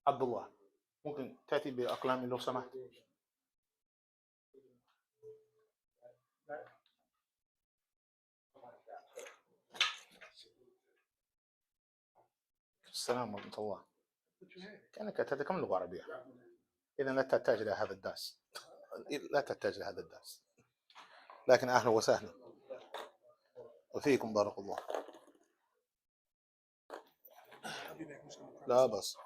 عبد الله ممكن تأتي بأقلام لو سمحت. السلام ورحمة الله. كأنك تتكلم لغة عربية، إذا لا تحتاج إلى هذا الدرس، لا تحتاج إلى هذا الدرس، لكن أهلا وسهلا وفيكم بارك الله. لا بس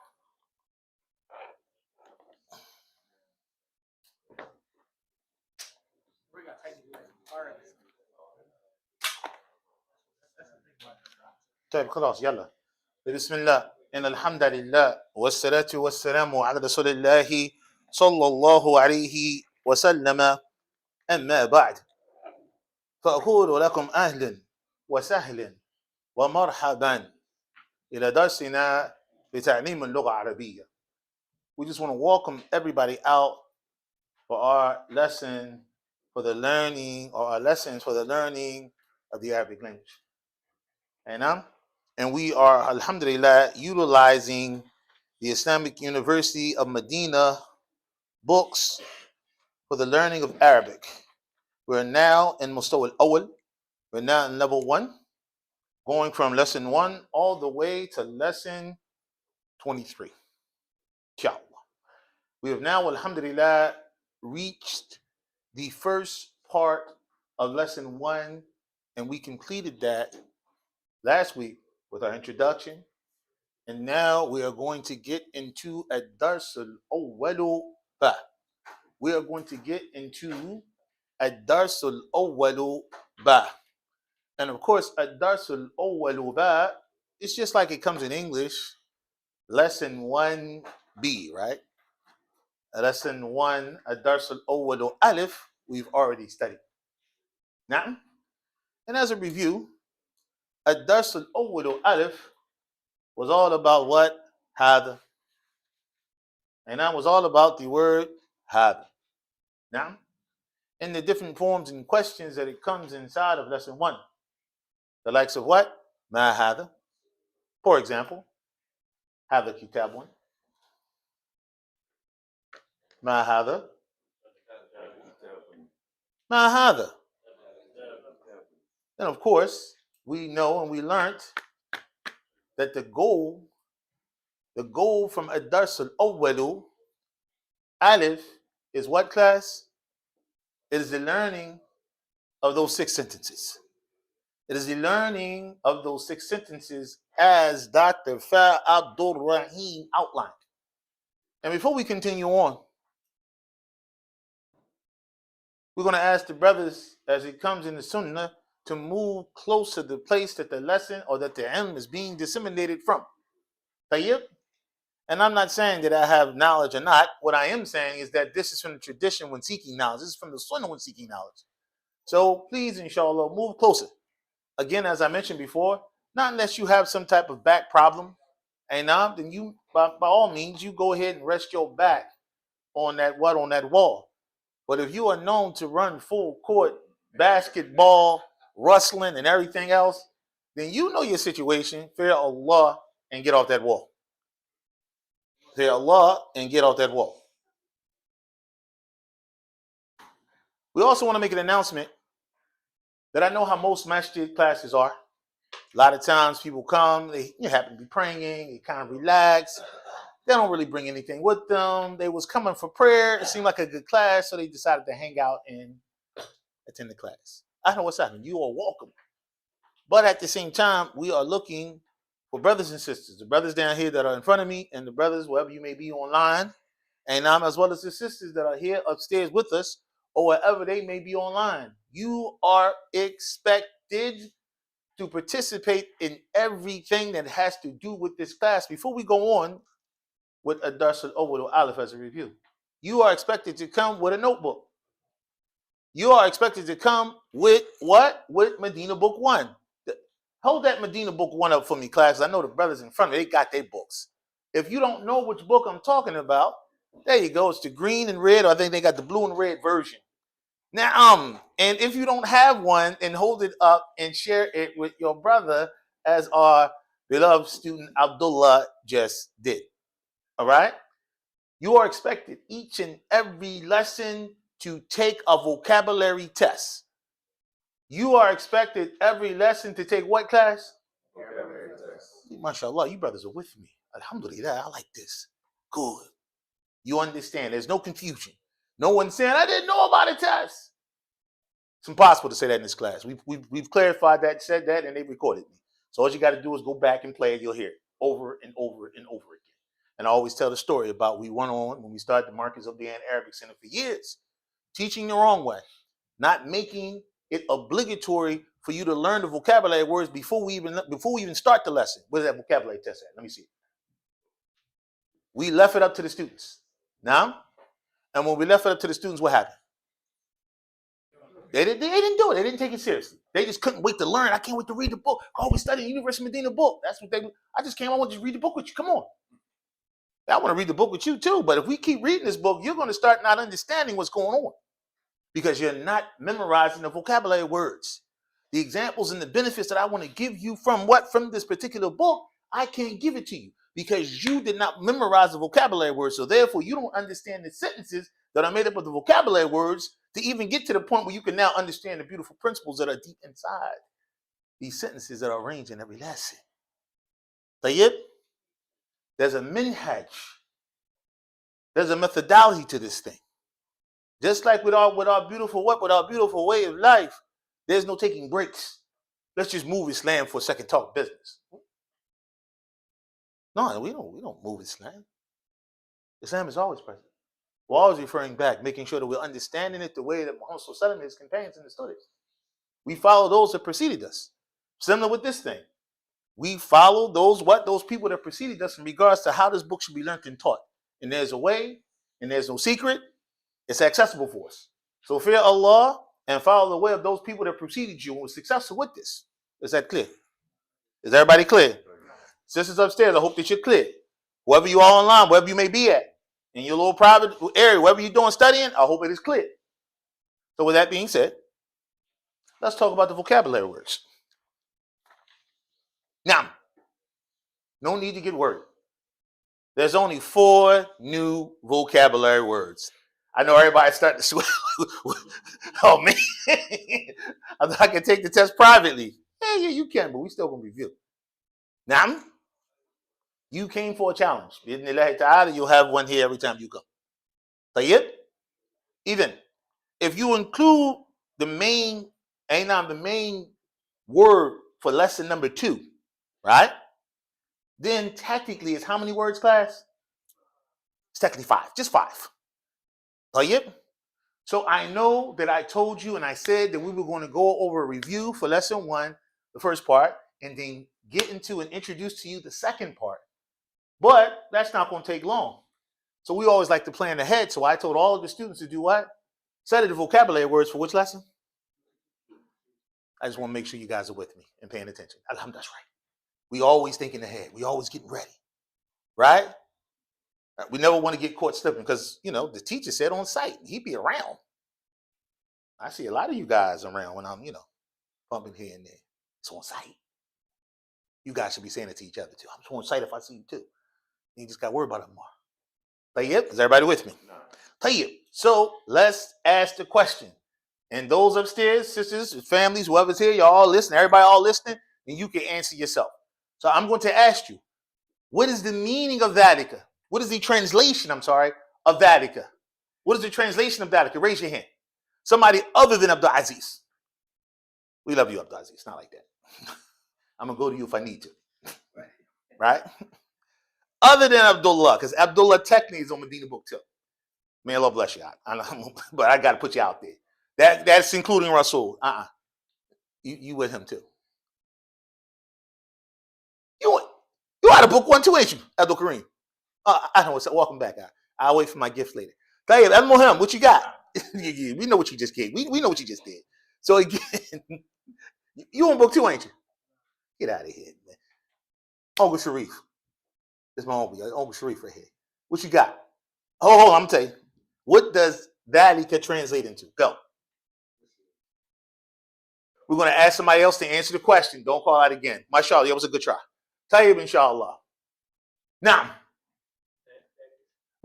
طيب خلاص يلا. بسم الله إن الحمد لله والصلاة والسلام على رسول الله صلى الله عليه وسلم. أما بعد فأقول لكم أهلا وسهلا ومرحبا إلى درسنا بتعليم اللغة العربية. We just want to welcome everybody out for our lesson for the learning, or our lessons for the learning of the Arabic language. And we are, alhamdulillah, utilizing the Islamic University of Madinah books for the learning of Arabic. We're now in Mustawa al-Awwal. We're now in level 1, going from lesson 1 all the way to lesson 23. Inshallah. We have now, alhamdulillah, reached the first part of lesson 1, and we completed that last week with our introduction. And now we are going to get into ad-dars al-awwalu ba. We are going to get into ad-dars al-awwalu ba. And of course, ad-dars al-awwalu ba, it's just like it comes in English, lesson 1B, right? Lesson 1, ad-dars al-awwalu alif, we've already studied. Now, and as a review, ad-dars al-awwalu alif was all about what? Hada. And that was all about the word hada. Now, in the different forms and questions that it comes inside of lesson 1, the likes of what? Ma hada. For example, hada kitabun. Ma hada. Ma hada. And of course, we know and we learned that the goal from ad-dars al-awwalu alif is what, class? It is the learning of those 6 sentences. It is the learning of those 6 sentences as Dr. Fa Abdul Rahim outlined. And before we continue on, we're going to ask the brothers, as it comes in the sunnah, to move close to the place that the lesson or that the ilm is being disseminated from. Tayyib? And I'm not saying that I have knowledge or not. What I am saying is that this is from the tradition when seeking knowledge. This is from the sunnah when seeking knowledge. So please, inshallah, move closer. Again, as I mentioned before, not unless you have some type of back problem, and then you, by all means, you go ahead and rest your back on that wall. But if you are known to run full court basketball, wrestling, and everything else, then you know your situation. Fear Allah and get off that wall. Fear Allah and get off that wall. We also want to make an announcement that I know how most masjid classes are. A lot of times people come, they happen to be praying, they kind of relax. They don't really bring anything with them. They was coming for prayer. It seemed like a good class, so they decided to hang out and attend the class. I know what's happening. You are welcome. But at the same time, we are looking for brothers and sisters, the brothers down here that are in front of me, and the brothers, wherever you may be online, and as well as the sisters that are here upstairs with us, or wherever they may be online. You are expected to participate in everything that has to do with this class. Before we go on with ad-dars al-awwal alif as a review, you are expected to come with a notebook. You are expected to come with what? With Medina Book 1. Hold that Medina Book 1 up for me, class. I know the brothers in front of me, they got their books. If you don't know which book I'm talking about, there you go. It's the green and red, or I think they got the blue and red version. Now, and if you don't have one, then hold it up and share it with your brother, as our beloved student Abdullah just did. All right? You are expected each and every lesson to take a vocabulary test. You are expected every lesson to take what class? Vocabulary test. MashaAllah, you brothers are with me. Alhamdulillah, I like this. Good. You understand. There's no confusion. No one saying, I didn't know about a test. It's impossible to say that in this class. We've clarified that, said that, and they recorded me. So all you got to do is go back and play it. You'll hear it over and over and over again. And I always tell the story about we went on when we started the Marcus of the Arabic Center for years, teaching the wrong way, not making it obligatory for you to learn the vocabulary words before we even start the lesson. Where's that vocabulary test at? Let me see it. We left it up to the students. Now, and when we left it up to the students, what happened? They didn't do it. They didn't take it seriously. They just couldn't wait to learn. I can't wait to read the book. Oh, we studied University of Medina book. That's what they do. I just came. I want to read the book with you. Come on. I want to read the book with you too. But if we keep reading this book, you're going to start not understanding what's going on because you're not memorizing the vocabulary words. The examples and the benefits that I want to give you from this particular book, I can't give it to you because you did not memorize the vocabulary words. So therefore, you don't understand the sentences that are made up of the vocabulary words to even get to the point where you can now understand the beautiful principles that are deep inside these sentences that are arranged in every lesson. Tayyib, there's a minhaj. There's a methodology to this thing. Just like with our beautiful way of life, there's no taking breaks. Let's just move Islam for a second, talk business. No, we don't move Islam. Islam is always present. We're always referring back, making sure that we're understanding it the way that Muhammad Sallallahu and his companions understood it. We follow those that preceded us. Similar with this thing. We follow those people that preceded us in regards to how this book should be learned and taught. And there's a way, and there's no secret. It's accessible for us. So fear Allah and follow the way of those people that preceded you and were successful with this. Is that clear? Is everybody clear? Sisters upstairs, I hope that you're clear. Wherever you are online, wherever you may be at, in your little private area, wherever you're doing studying, I hope it is clear. So with that being said, let's talk about the vocabulary words. Now, no need to get worried. There's only 4 new vocabulary words. I know everybody's starting to sweat. Oh, man. I can take the test privately. Yeah, you can, but we still going to review. Now, you came for a challenge. You'll have one here every time you come. Tayyib? Even if you include the main word for lesson number 2, right? Then technically it's how many words, class? It's technically 5, just 5. Tayyib? So I know that I told you and I said that we were going to go over a review for lesson 1, the first part, and then get into and introduce to you the second part. But that's not going to take long. So we always like to plan ahead. So I told all of the students to do what? Study the vocabulary words for which lesson? I just want to make sure you guys are with me and paying attention. Alhamdulillah, that's right. We always thinking ahead. We always getting ready. Right? We never want to get caught slipping because, the teacher said on site, he'd be around. I see a lot of you guys around when I'm, bumping here and there. It's on site. You guys should be saying it to each other too. I'm on site if I see you too. You just got to worry about Ammar. Tayyib, is everybody with me? No. Tayyib. So let's ask the question. And those upstairs, sisters, families, whoever's here, y'all all listening, everybody all listening, and you can answer yourself. So I'm going to ask you, what is the meaning of Dhalika? What is the translation, of Dhalika? What is the translation of Dhalika? Raise your hand. Somebody other than Abdul Aziz. We love you, Abdul Aziz. Not like that. I'm going to go to you if I need to. Right? Other than Abdullah, because Abdullah technically is on Medina book too. May Allah bless you. But I got to put you out there. That's including Rasul. You with him too. You out of book 1 too, ain't you, Abdul Kareem? I know what's up. Welcome back. I'll wait for my gift later. Tayyib, Al-Muhim, what you got? We know what you just gave. We know what you just did. So again, you on book 2, ain't you? Get out of here, man. Uncle Sharif. This is my Uncle Sharif right here. What you got? Hold on, I'm going to tell you. What does Dhalika translate into? Go. We're going to ask somebody else to answer the question. Don't call out again. MashaAllah, that was a good try. Tayyib, inshallah. Now,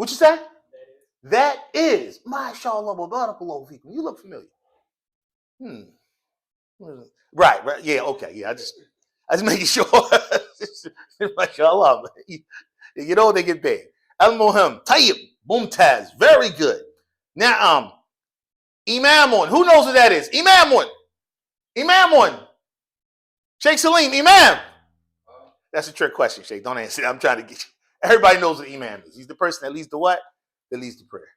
What you say? That is. MashaAllah wa barakallahu feekum. You look familiar. Right. Yeah, okay. Yeah, I just making sure. MashaAllah. You know they get paid. Al-Muhim. Tayyib. Mumtaz. Very good. Now, Imamun. Who knows what that is? Imamun. Sheikh Salim. Imam. That's a trick question, Sheikh. Don't answer it. I'm trying to get you. Everybody knows what Imam is. He's the person that leads the what? That leads the prayer.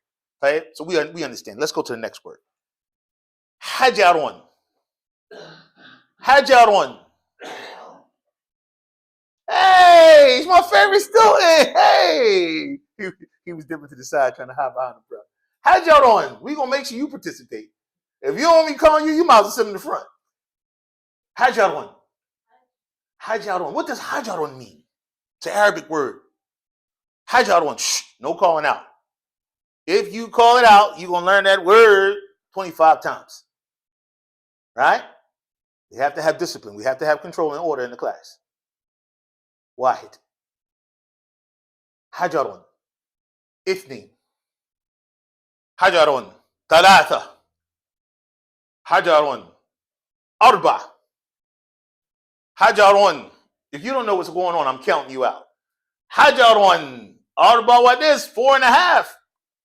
Right? So we understand. Let's go to the next word. Hajarun. Hey, he's my favorite student. Hey. He was dipping to the side trying to hide behind the brother. Hajarun. We're going to make sure you participate. If you don't want me calling you, you might as well sit in the front. Hajarun. What does hajarun mean? It's an Arabic word. Hajarun. Shh, no calling out. If you call it out, you're going to learn that word 25 times. Right? We have to have discipline. We have to have control and order in the class. Wahid. Hajarun. Ithnin. Hajarun. Talatha. Hajarun. Arba. Hajarun. If you don't know what's going on, I'm counting you out. Hajarun. Arba, what is? 4.5.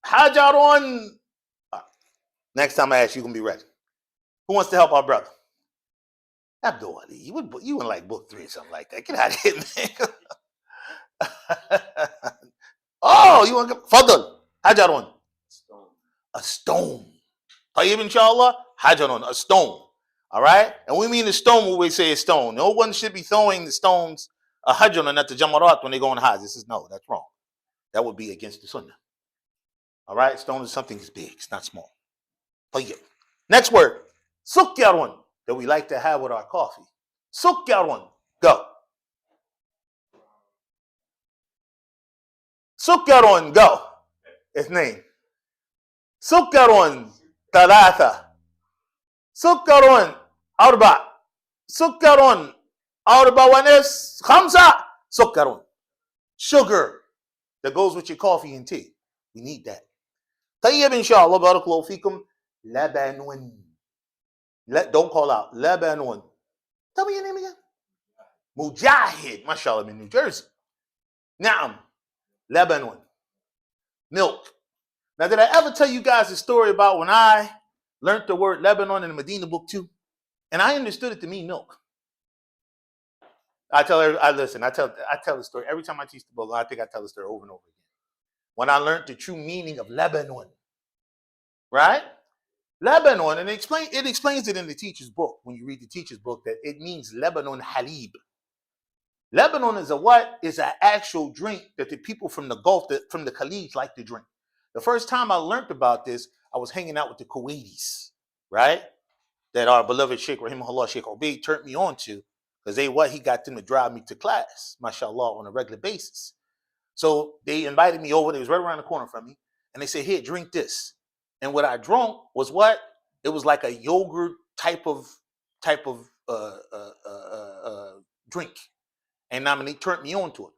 Hajarun. Next time I ask you, going to be ready. Who wants to help our brother? Abdul Ali, you wouldn't like book 3 or something like that. Get out of here, man. Oh, you want to go? Fadl. Hajarun. A stone. Tayyib, inshallah. Hajarun. A stone. All right? And we mean the stone when we say a stone. No one should be throwing the stones a hajarun at the jamarat when they go on hajj. This is no, that's wrong. That would be against the sunnah. All right? Stone is something that's big. It's not small. Tayyib. Next word. Sukyarun. That we like to have with our coffee. Sukyarun. Go. Sukyarun. Go. Its name. Sukyarun. Talatha. Sukyarun. Arba. Sukyarun. Arba wanis. Khamsa. Sukyarun. Sugar. That goes with your coffee and tea. We need that. Tayyib, inshallah. Barakallahu feekum. Labanun. Don't call out. Labanun. Tell me your name again. Mujahid. MashaAllah, I'm in New Jersey. Naam. Labanun. Milk. Now, did I ever tell you guys a story about when I learned the word Lebanon in the Madinah book 2? And I understood it to mean milk. I tell the story. Every time I teach the book, I think I tell the story over and over again. When I learned the true meaning of Lebanon. Right? Lebanon, and it explains it in the teacher's book. When you read the teacher's book, that it means Lebanon Halib. Lebanon is an actual drink that the people from the Gulf, from the Khalij, like to drink. The first time I learned about this, I was hanging out with the Kuwaitis, right? That our beloved Sheikh Rahimahullah, Sheikh Obeid, turned me on to, because he got them to drive me to class, mashallah, on a regular basis. So they invited me over. They was right around the corner from me, and they said, "Here, drink this." And what I drank was what? It was like a yogurt type of drink. And they turned me on to it.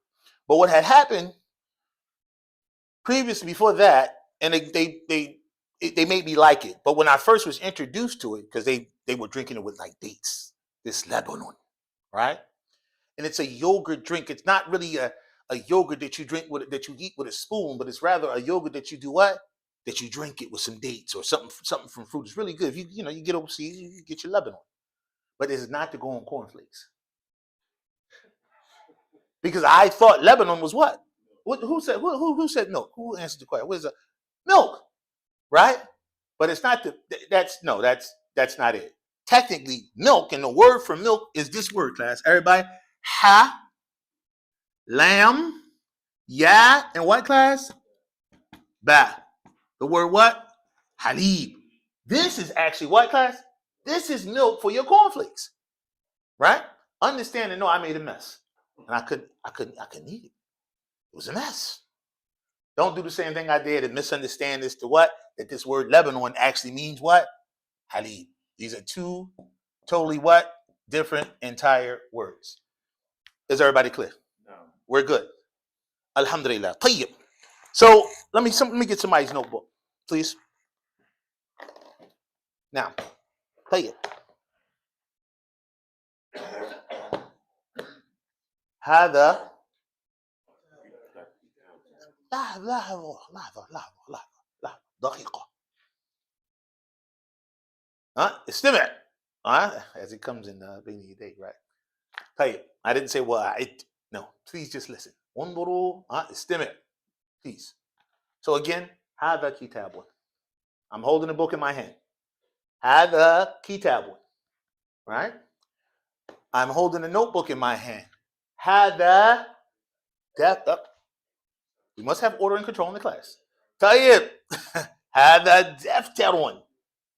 But what had happened previously before that, and they made me like it. But when I first was introduced to it, because they were drinking it with like dates, this Lebanon, right? And it's a yogurt drink. It's not really a yogurt that you drink with, that you eat with a spoon, but it's rather a yogurt that you do what? That you drink it with some dates or something from fruit. It's really good. If you get overseas, you get your Lebanon. But it's not to go on cornflakes. Because I thought Lebanon was what? Who said milk? Who answered the question? What is it? Milk, right? But it's not that's not it. Technically, milk, and the word for milk is this word, class. Everybody, ha, lamb, ya, and what, class? Ba. The word what? Halib. This is actually what, class? This is milk for your cornflakes, right? Understand and know I made a mess. And I couldn't eat it. It was a mess. Don't do the same thing I did and misunderstand this to what? That this word Lebanon actually means what? Halib. These are two totally what? Different entire words. Is everybody clear? No. We're good. Alhamdulillah. Tayyib. So let me get somebody's notebook, please. Now, play it. هذا لحظة دقيقة. استمع. As it comes in the beginning of the day, right? طيب. I didn't say no, please just listen. انظروا. استمع. Please. So again, هذا كتاب. I'm holding a book in my hand. هذا كتاب. Right? I'm holding a notebook in my hand. هذا we must have order and control in the class. طيب. هذا دفتر.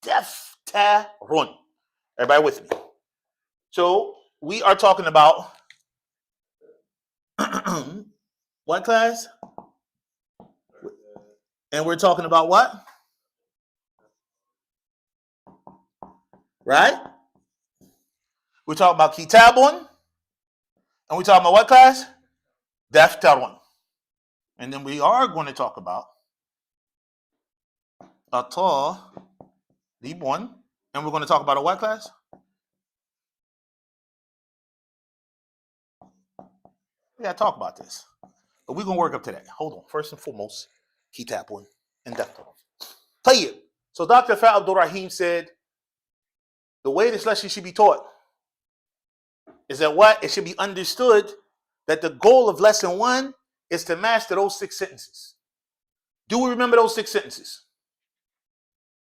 دفتر. Everybody with me? So we are talking about what class? And we're talking about what? Right? We're talking about kitabun. And we're talking about what class? Daftarun. And then we are going to talk about Talibun. And we're going to talk about a what class? We got to talk about this. But we're going to work up to that. Hold on. First and foremost, kitabun and Daftarun. Tayyib. So Dr. Fa Abdul Rahim said, the way this lesson should be taught is that what? It should be understood that the goal of lesson 1 is to master those 6 sentences. Do we remember those 6 sentences?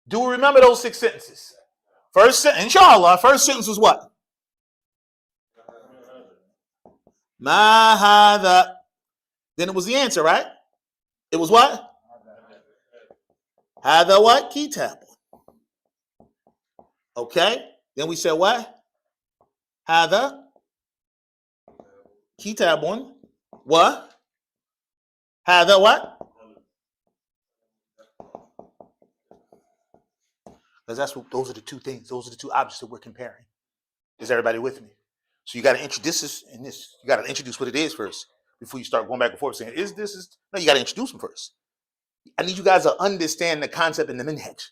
Do we remember those 6 sentences? First sentence, inshallah, first sentence was what? Ma hadha. Then it was the answer, right? It was what? Hadha what? Kitab. Okay. Then we said what? Hadha kitabun. What? Hadha what? Because those are the 2 things. Those are the 2 objects that we're comparing. Is everybody with me? So you got to introduce this and this. You got to introduce what it is first before you start going back and forth saying, is this? No, you got to introduce them first. I need you guys to understand the concept in the minhaj.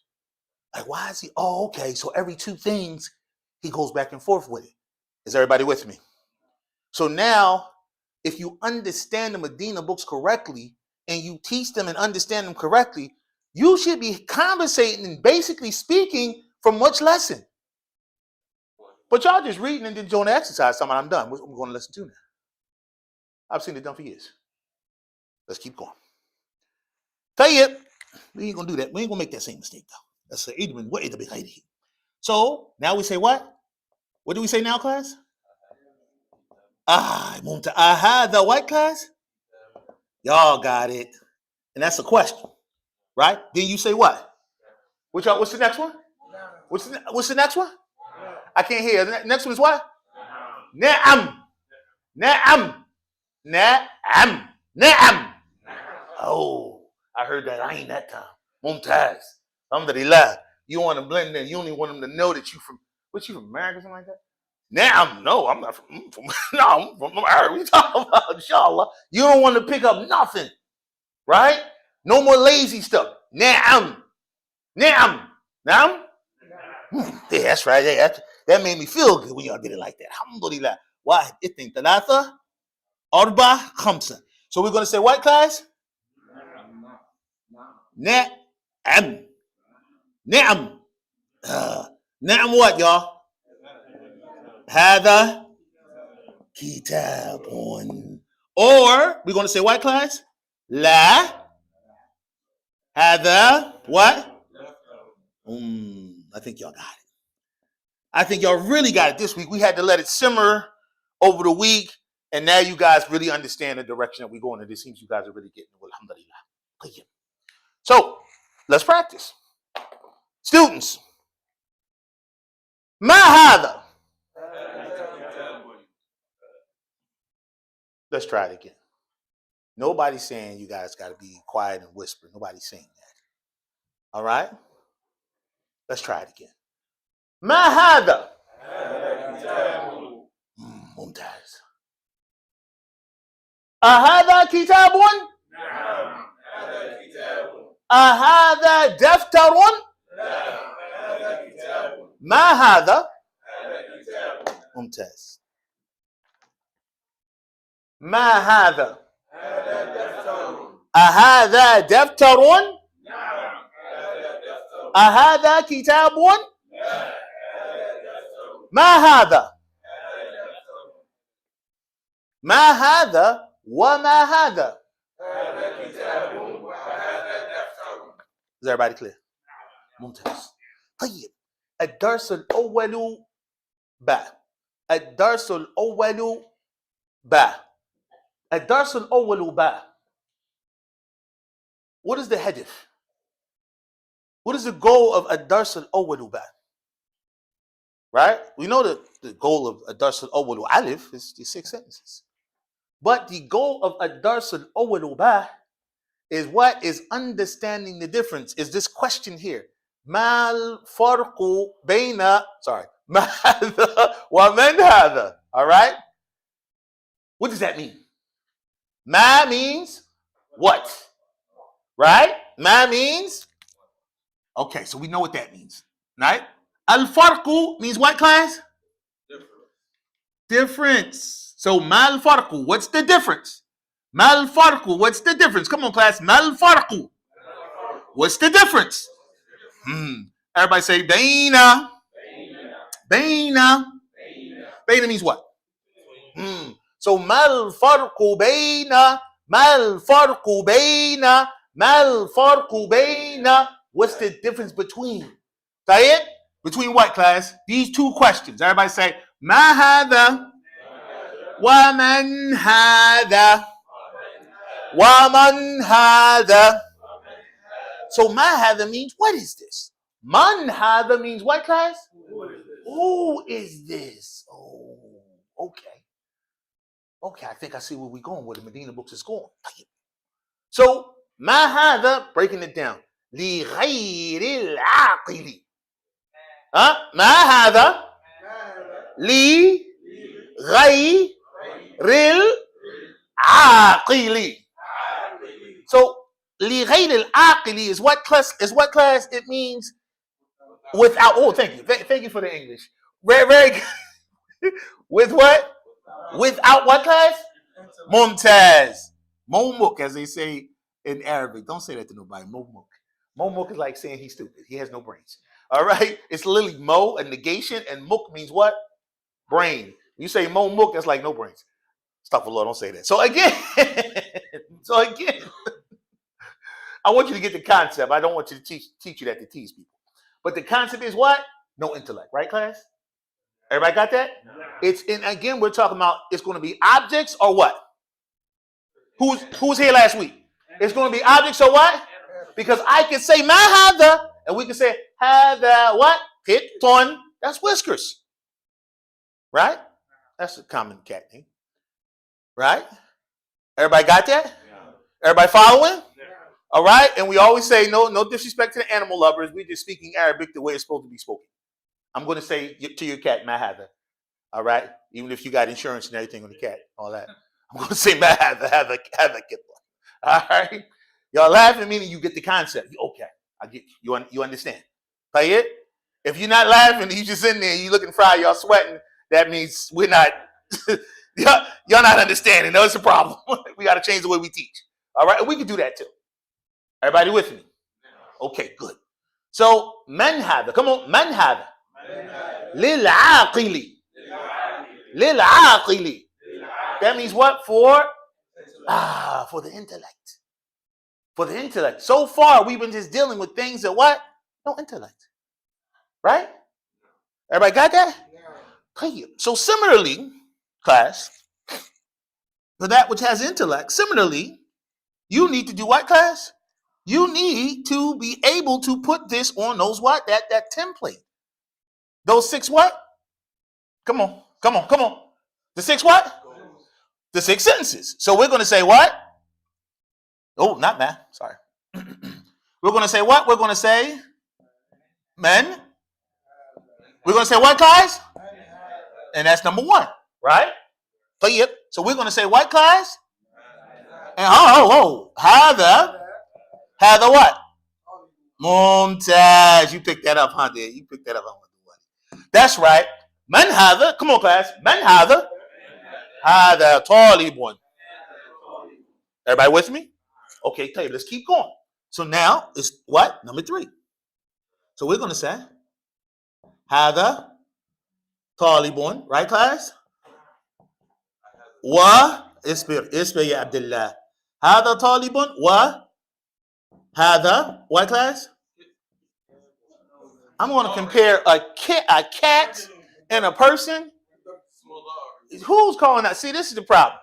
Like, why is he? Oh, okay. So every 2 things, he goes back and forth with it. Is everybody with me? So now, if you understand the Medina books correctly and you teach them and understand them correctly, you should be conversating and basically speaking from which lesson? But y'all just reading and then doing the exercise. Something I'm done. I'm going to lesson 2 now. I've seen it done for years. Let's keep going. Tayyib. We ain't going to do that. We ain't going to make that same mistake, though. That's the So now we say what? What do we say now, class? The what class? Y'all got it. And that's a question. Right? Then you say what? What's the next one? What's the next one? I can't hear. The next one is what? Na'am. Na'am. Na'am. Na'am. Oh, I heard that. I ain't that time. Mumtaz. Alhamdulillah. You want to blend in. You only want them to know that you from America or something like that? Na'am. No, I'm not from no, I'm from America. What are you talking about? Inshallah. You don't want to pick up nothing. Right? No more lazy stuff. Na'am. Na'am. Na'am? Yeah, that's right. Yeah, that made me feel good when y'all did it like that. Alhamdulillah. Why? Ithin thalatha, arba, khamsa. So we're going to say what, class? Na'am. Na'am. Na'am what, y'all? Hadha kitabun. Or we're going to say what, class? La. Hadha what? I think y'all got it. I think y'all really got it this week. We had to let it simmer over the week, and now you guys really understand the direction that we're going in. It seems you guys are really getting it. Alhamdulillah. So, let's practice. Students, ma hadha. Let's try it again. Nobody's saying you guys got to be quiet and whisper. Nobody's saying that. All right? Let's try it again. Ma hadha. Mumtaz. Ahadha kitabun? أهذا دفتر؟ ما هذا؟ ممتاز. ما هذا؟ أهذا دفتر؟ أهذا كتاب؟ ما هذا؟ ما هذا وما هذا؟ Is everybody clear? ممتاز. طيب الدرس الأول باء. الدرس الأول باء. الدرس الأول باء. What is the hadith? What is the goal of الدرس الأول باء? Right? We know that the goal of الدرس الأول alif is the 6 sentences. But the goal of الدرس الأول باء is what? Is understanding the difference. Is this question here. ما الفرق بين ماذا ومن هذا? All right? What does that mean? Ma means what? Right? Ma means, okay, so we know what that means. Right? Al-farqu means what, class? Difference. So mal farqu, what's the difference? Mal farqu, what's the difference? Come on, class. Mal farqu. What's the difference? Everybody say baina. Baina. Baina means what? So mal farqu baina. Mal farqu baina. Mal farqu baina. What's the difference between? Say it. Between what, class? These two questions. Everybody say ma hadha wa man hadha wa man hadha. So ma hadha means what is this? Man hadha means what, class? Who is this? Oh, okay. Okay, I think I see where we're going, where the Medina books is going. So ma hadha, breaking it down. Li ghayril aqili. Ma hadha li ghayril aqili. So li ghayril aqili is what class? Is what class? It means without. Oh, thank you. Thank you for the English. Very, very good. With what? Without what class? Mumtaz. Momuk, as they say in Arabic. Don't say that to nobody. Momuk. Momuk is like saying he's stupid. He has no brains. All right? It's literally mo, a negation, and muk means what? Brain. You say momuk, that's like no brains. Stop for Lord, don't say that. So again, I want you to get the concept. I don't want you to teach you that to tease people. But the concept is what? No intellect, right, class? Everybody got that? It's in again, we're talking about it's going to be objects or what? Who's here last week? It's going to be objects or what? Because I can say ma hadha, and we can say hadha what? Hitton. That's whiskers. Right? That's a common cat name. Right? Everybody got that? Everybody following? All right, and we always say no disrespect to the animal lovers. We're just speaking Arabic the way it's supposed to be spoken. I'm going to say to your cat, ma hadha. All right, even if you got insurance and everything on the cat, all that. I'm going to say ma hadha, hadha kitla. All right, y'all laughing, meaning you get the concept. Okay, I get you understand. Play it. If you're not laughing, you just in there, you looking fried, y'all sweating. That means we're not. y'all not understanding. No, it's a problem. We got to change the way we teach. All right, and we can do that too. Everybody with me? Okay, good. So, man hadha. Come on, man hadha. Lil aqili. Lil aqili. That means what? For the intellect. For the intellect. So far, we've been just dealing with things that what? No intellect. Right? Everybody got that? So similarly, class, for that which has intellect, similarly, you need to do what, class? You need to be able to put this on those what? That template. Those 6 what? Come on. The 6 what? The 6 sentences. So we're going to say what? Oh, not math. Sorry. We're going to say what? We're going to say men. We're going to say what, class? And that's number 1, right? So we're going to say what, class? And hadha what? Mumtaz. You picked that up, huh, dear? You picked that up. That's right. Man hadha. Come on, class. Man hadha. Hadha talibun. Everybody with me? Okay, tell you. Let's keep going. So now it's what? Number 3. So we're going to say hadha talibun. Right, class? Wa isbir ya Abdullah. Hadha talibun wa hadha. What, class? I'm going to compare a cat and a person. Who's calling that? See, this is the problem.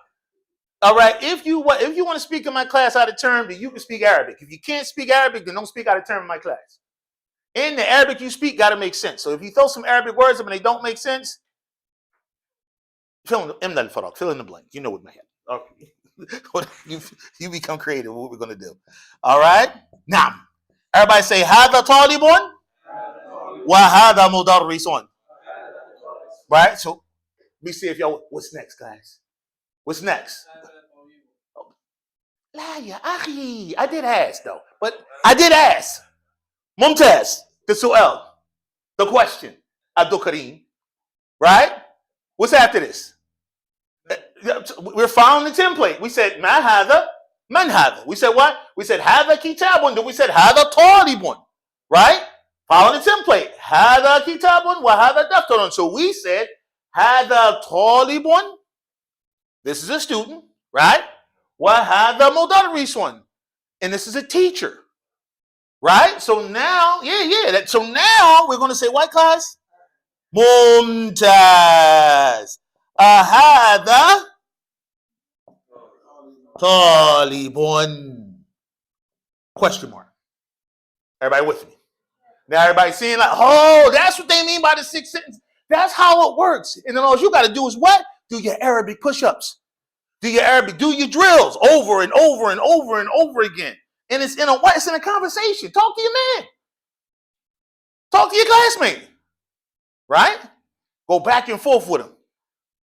All right, if you want to speak in my class out of term, then you can speak Arabic. If you can't speak Arabic, then don't speak out of term in my class. In the Arabic you speak, got to make sense. So if you throw some Arabic words up and they don't make sense, fill in the blank. You know what my head. Okay. You become creative. What we're going to do. All right. Now, everybody say hada talibun wa hada mudarrisun. Right. So let me see if y'all. What's next, guys? What's next? La ya akhi. I did ask though, but I did ask. Mumtaz, the su'al, the question, Abdul Kareem, right? What's after this? We're following the template. We said ma hadha, man hadha. We said what? We said hadha kitabun. Then we said hadha talibun, right? Follow the template. Hadha kitabun wa hadha daftarun. So we said hadha talibun. This is a student, right? Wa hadha mudarrisun. And this is a teacher. Right? So now, so now we're going to say what, class? Mumtaz. Ahada talibun. Question mark. Everybody with me? Now everybody seeing like, oh, that's what they mean by the 6th sentence. That's how it works. And then all you got to do is what? Do your Arabic push-ups. Do your Arabic, do your drills over and over and over and over again. And it's in a conversation. Talk to your man. Talk to your classmate. Right? Go back and forth with him.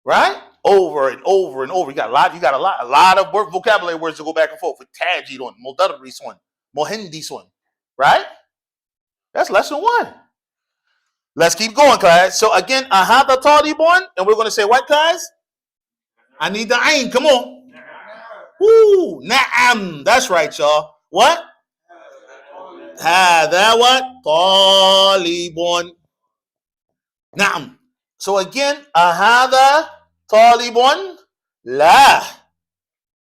Right? Over and over and over. You got a lot of vocabulary words to go back and forth with. Tajid on, mudarris on, mohendis on. Right? That's lesson 1. Let's keep going, class. So again, ahada talibun, and we're going to say what, class? I need the ain. Come on. Woo, na'am. That's right, y'all. What? Hada what? Talibun. Na'am. So again, ahada talibun. La.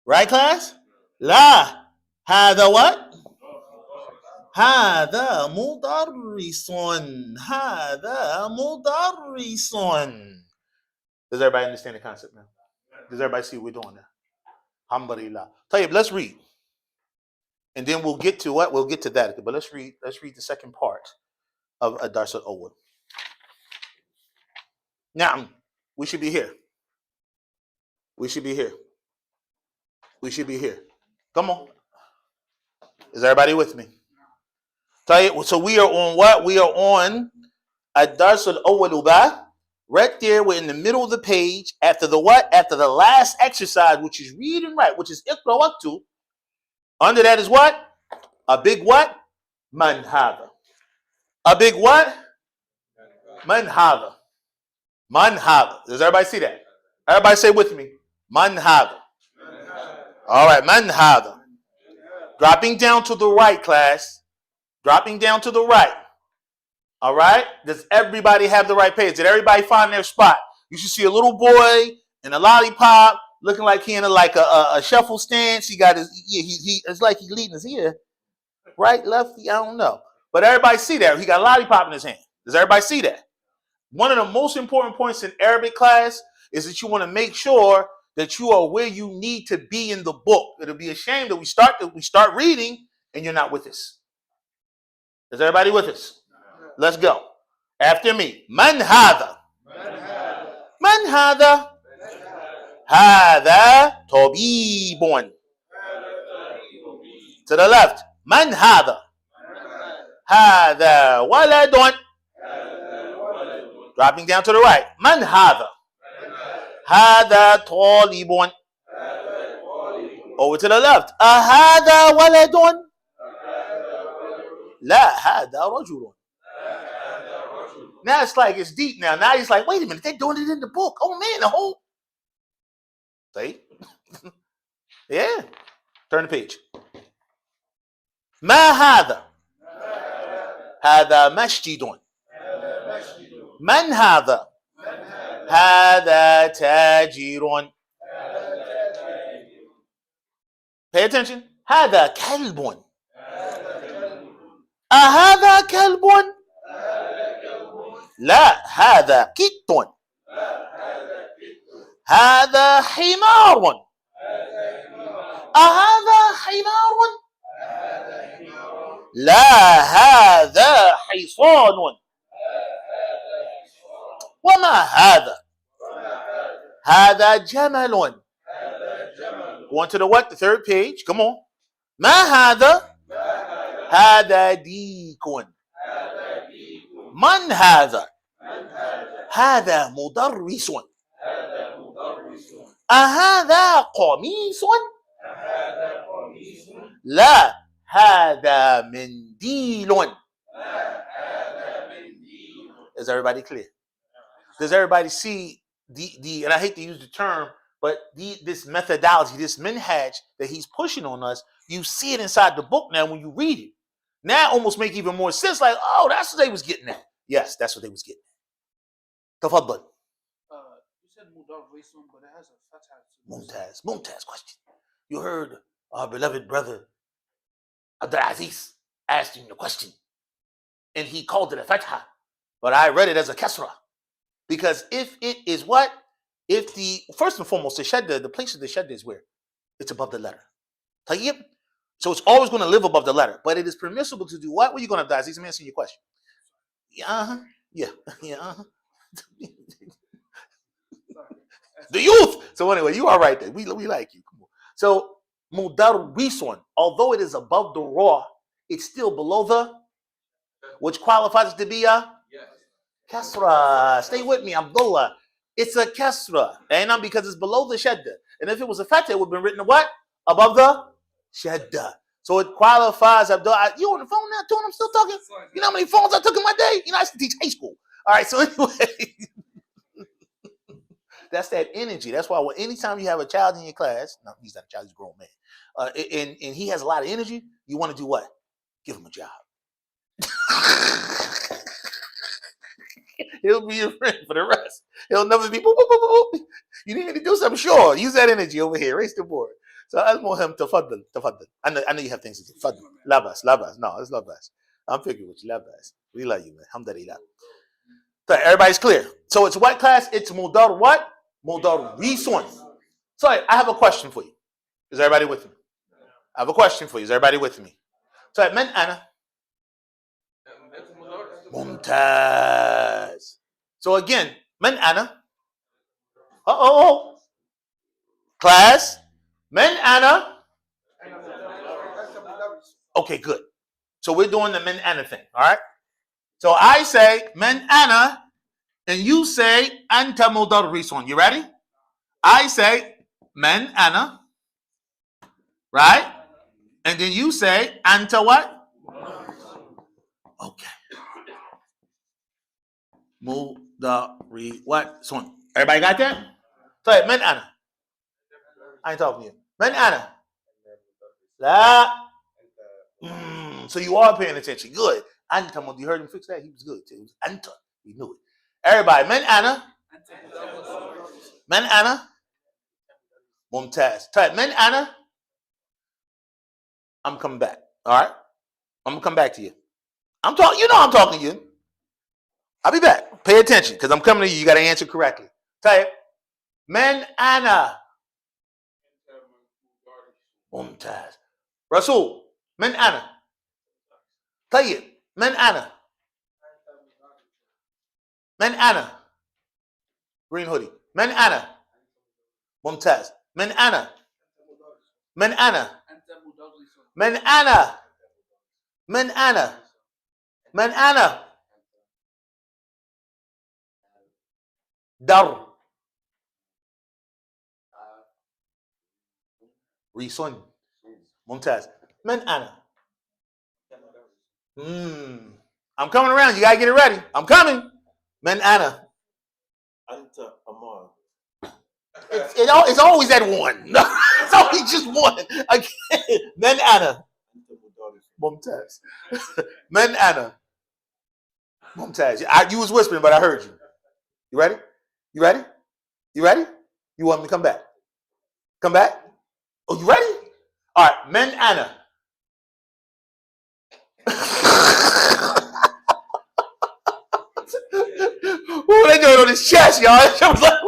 Right, class? La. Hada what? Hada mudarrisun. Hada mudarrisun. Does everybody understand the concept now? Does everybody see what we're doing now? Alhamdulillah. Tayyib, let's read. And then we'll get to what? We'll get to that. But let's read the second part of Ad-Dars al-Awwal. Now, we should be here. We should be here. We should be here. Come on. Is everybody with me? Tayyib, so we are on what? We are on Ad-Dars al-Awwal. Right there, we're in the middle of the page after the what? After the last exercise, which is read and write, which is iqra waqtu. Under that is what? A big what? Man hadha. A big what? Man hadha. Man hadha. Does everybody see that? Everybody say with me. Man hadha. All right, man hadha. Dropping down to the right, class. Dropping down to the right. All right? Does everybody have the right page? Did everybody find their spot? You should see a little boy in a lollipop looking like he in a shuffle stance. He got his, he it's like he's leading his ear. Right, lefty, I don't know. But everybody see that. He got a lollipop in his hand. Does everybody see that? One of the most important points in Arabic class is that you want to make sure that you are where you need to be in the book. It'll be a shame that we start reading and you're not with us. Is everybody with us? Let's go. After me. Man hadha. Man hadha. Hadha tabibun. To the left. Man hadha. Hadha waladun. Dropping down to the right. Man hadha. Hadha talibun. Over to the left. Ahadha waladun. لا هذا رجل. Now it's like it's deep now. Now he's like, wait a minute, they're doing it in the book. Oh man, the whole. See? Yeah. Turn the page. ما هذا؟ هذا مسجد. من هذا؟ هذا تاجر. Pay attention. هذا كلب. أهذا كلب؟ لا هذا كت. هذا حمار. أهذا حمار؟ لا هذا حصان. وما هذا؟ هذا جمل. Go on to the what? The third page. Come on. ما هذا؟ هذا ديك. من هذا؟ هذا مدرس. أهذا قميص؟ لا هذا منديل. Is everybody clear? Does everybody see the and I hate to use the term, but this methodology, this minhaj that he's pushing on us, you see it inside the book now when you read it. Now it almost make even more sense, like, oh, that's what they was getting at. Yes, that's what they was getting at. Tafaddal. You said mudarrisun, but it has a fatha. Mumtaz question. You heard our beloved brother Abdul Aziz asked him the question, and he called it a fatha, but I read it as a kasra. Because if it is what? If the, first and foremost, the shadda, the place of the shadda is where? It's above the letter. Tayyib? So it's always going to live above the letter. But it is permissible to do what? What are you going to do? Aziz, I'm answering your question. Yeah, yeah. The youth. So anyway, you are right there. We like you. Come on. So mudarrisun, although it is above the raw, it's still below the, which qualifies it to be a kasra. Stay with me, Abdullah. It's a kasra. And because it's below the shadda. And if it was a fatha, it would have been written what? Above the shadda. So it qualifies, Abdullah. You on the phone now, too, and I'm still talking? You know how many phones I took in my day? You know, I used to teach high school. All right, so anyway. That's that energy. That's why anytime you have a child in your class, no, he's not a child, he's a grown man, and he has a lot of energy, you want to do what? Give him a job. He'll be your friend for the rest. He'll never be, boop, boop, boop, boop. You need me to do something? Sure. Use that energy over here. Raise the board. So Al-Muhim, tafaddal. I know you have things to do. Tafaddal. Labas. No, it's labas. I'm figuring with you. Labas. We love you, man. Alhamdulillah. So everybody's clear. So it's what class? It's mudar what? Mudarrisun. So I have a question for you. Is everybody with me? I have a question for you. Is everybody with me? So man ana. Mumtaz. So again, man ana. Class. Man ana. Okay, good. So we're doing the man ana thing. All right. So I say man ana, and you say anta mudarrisun. You ready? I say man ana, right? And then you say anta what? Okay. Mudarri what? Son. Everybody got that? So man ana. I ain't talking to you. Man ana. La. So you are paying attention. Good. Anta. You heard him fix that? He was good too. It was anta. He knew it. Everybody. Man ana. Man ana. Mumtaz. Type man ana. I'm coming back. All right. I'm gonna come back to you. I'm talking. You know I'm talking to you. I'll be back. Pay attention, because I'm coming to you. You got to answer correctly. Type man ana. Mumtaz. Rasul. Man ana. Tayyib. Man ana. Man ana. Green hoodie. Man ana. Mumtaz. Man ana. Man ana. Man ana. Man ana. Man ana. Dar. Resun. Mumtaz. Man ana. I'm coming around. You gotta get it ready. I'm coming. Men ana. Anta Ammar. It's always that one. No, it's always just one. Again. Men ana. Mumtaz. Men ana. Mumtaz. You was whispering, but I heard you. You ready? You ready? You ready? You want me to come back? Come back? Oh, you ready? All right. Men ana. What they doing on his chest, y'all? That shit was like,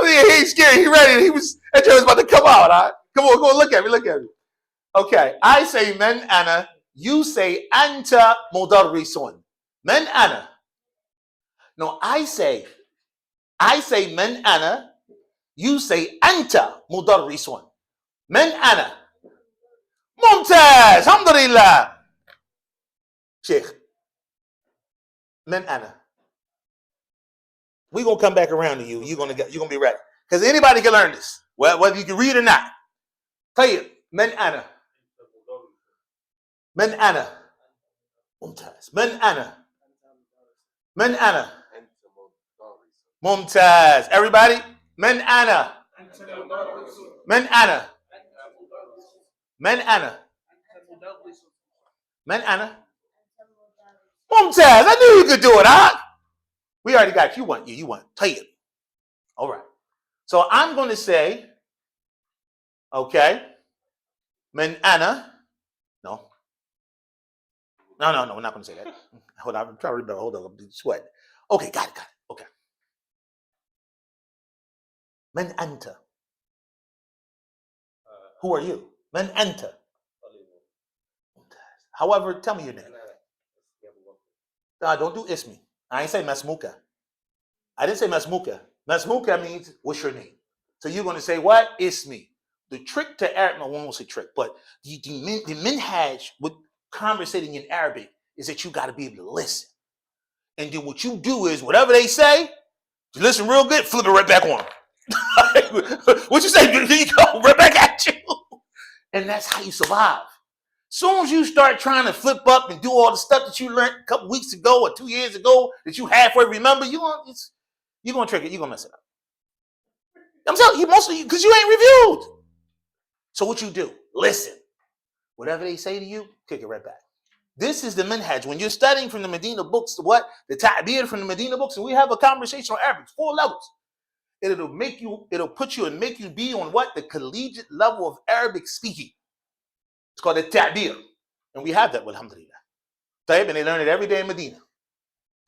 yeah, he's scared. He ready. That shit was about to come out. All right? Come on, look at me. Look at me. Okay, I say men ana. You say anta mudarrisun. Men ana. No, I say men ana. You say anta mudarrisun. Men ana. Mumtaz. Alhamdulillah. Sheikh. Men ana. We're gonna come back around to you. You're gonna be ready. Because anybody can learn this. Whether you can read or not. طيب من أنا من أنا ممتاز من أنا من أنا ممتاز everybody من أنا من أنا من أنا من أنا ممتاز. I knew you could do it, huh? We already got you. You want طيب. All right. So I'm going to say, okay, من أنا. No, we're not going to say that. Hold on, I'm trying to remember. Hold on, I'm sweating. Okay, got it. Okay. من أنت? Who are you? من أنت? However, tell me your name. No, don't do ismi. I ain't say masmuka. I didn't say masmuka. Masmuka means what's your name? So you're going to say what? Ismi. The trick to Arabic, no one won't say trick, but the minhaj with conversating in Arabic is that you got to be able to listen. And then what you do is whatever they say, you listen real good, flip it right back on them. What you say? There you go, right back at you. And that's how you survive. Soon as you start trying to flip up and do all the stuff that you learned a couple weeks ago or 2 years ago that you halfway remember, you're gonna trick it. You're gonna mess it up. I'm telling you, mostly because you ain't reviewed. So what you do? Listen. Whatever they say to you, kick it right back. This is the minhaj. When you're studying from the Medina books, what? The ta'bir from the Medina books, and we have a conversation on Arabic, 4 levels. It'll put you and make you be on what? The collegiate level of Arabic speaking. It's called the ta'bir. And we have that, alhamdulillah. Tayyib, and they learn it every day in Medina.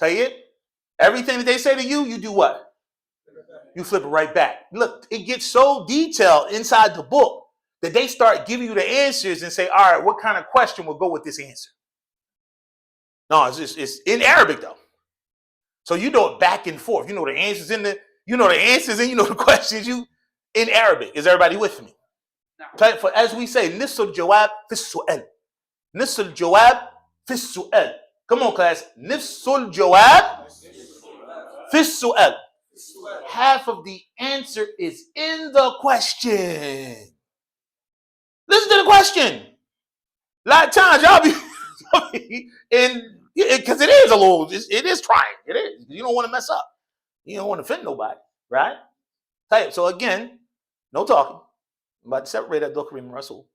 Tayyib, everything that they say to you, you do what? You flip it right back. Look, it gets so detailed inside the book that they start giving you the answers and say, all right, what kind of question will go with this answer? No, it's in Arabic though. So you know it back and forth. You know the answers and you know the questions in Arabic. Is everybody with me? No. For as we say, nisul jawab fi su'al. Nisul jawab fi su'al. Come on, class. Nisul jawab fi su'al. Half of the answer is in the question. Listen to the question. A lot of times y'all be because it is a little, it is trying. It is. You don't want to mess up. You don't want to offend nobody, right? So again, no talking. I'm about to separate that Bukhari and Rasul.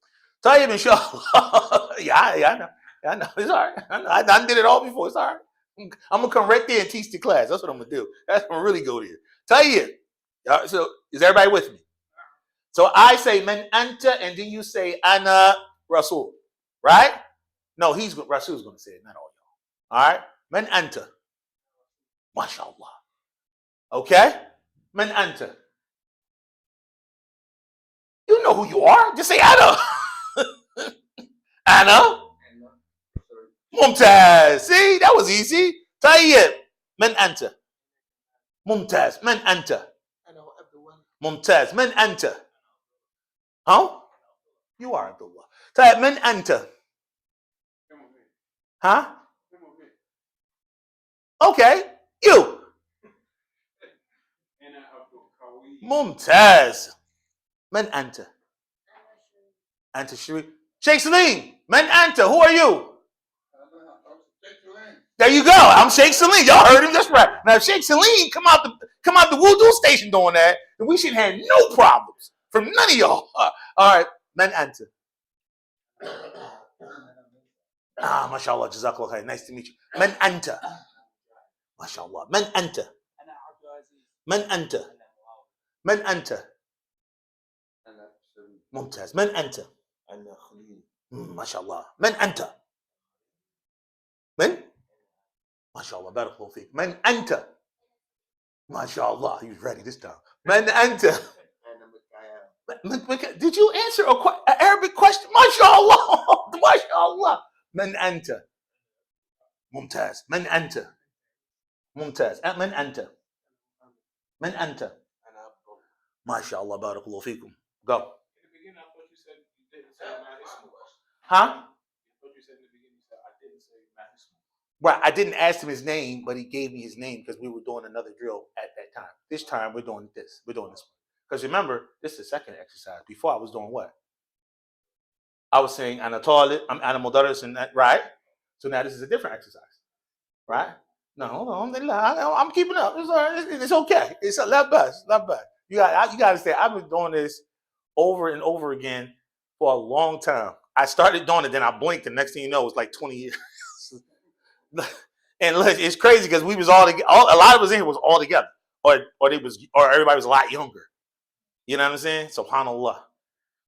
Tayyib, inshallah. yeah, I know. It's all right. I know. I done did it all before. It's all right. I'm gonna come right there and teach the class. That's what I'm gonna do. That's when I really go there. Tayyib. So is everybody with me? So I say men anta, and then you say ana Rasul, right? No, Rasul's gonna say it, not all y'all. All right, men anta. MashaAllah. Okay, men anta. You know who you are. Just say ana. Ana. Mumtaz. See, that was easy. Tayyib. Men anta. Mumtaz. Men anta. Mumtaz. Men anta. Huh? You are Abdullah. Tayyib. Men anta. Huh? Okay. You. Mumtaz. Men anta. Anta Sharif. Sheikh Salim. Man anta, who are you? There you go. I'm Sheikh Salim. Y'all heard him. That's right. Now, if Sheikh Salim come out the wudu station doing that, then we should have no problems from none of y'all. All right, man anta. Mashallah, jazakallah khair. Nice to meet you. Man anta. Mashallah. Man anta. Man anta. Man anta. Mumtaz. Man anta. Mashallah. Man anta. Man? Mashallah. Barakallahu feek. Man anta. Mashallah. He was ready this time. Man anta. Did you answer an Arabic question? Mashallah. Mashallah. Man anta. Mumtaz. Man anta. Mumtaz. Man anta. Man anta. Mashallah. Barakallahu feekum. Go. In the beginning, I thought you said you didn't say Mahismu. Huh? I thought you said in the beginning you said I didn't say Mahismu. Right. I didn't ask him his name, but he gave me his name because we were doing another drill at that time. This time we're doing this. We're doing this one. Because remember, this is the second exercise. Before I was doing what? I was saying I'm animal daughters and that, right? So now this is a different exercise. Right? No, hold on. I'm keeping up. It's all right. It's okay. It's a lot bad. Not bad. You got to understand, I've been doing this over and over again for a long time. I started doing it, then I blinked, and next thing you know, it was like 20 years. And look, it's crazy because we was all together. A lot of us in here was all together, or everybody was a lot younger. You know what I'm saying? SubhanAllah.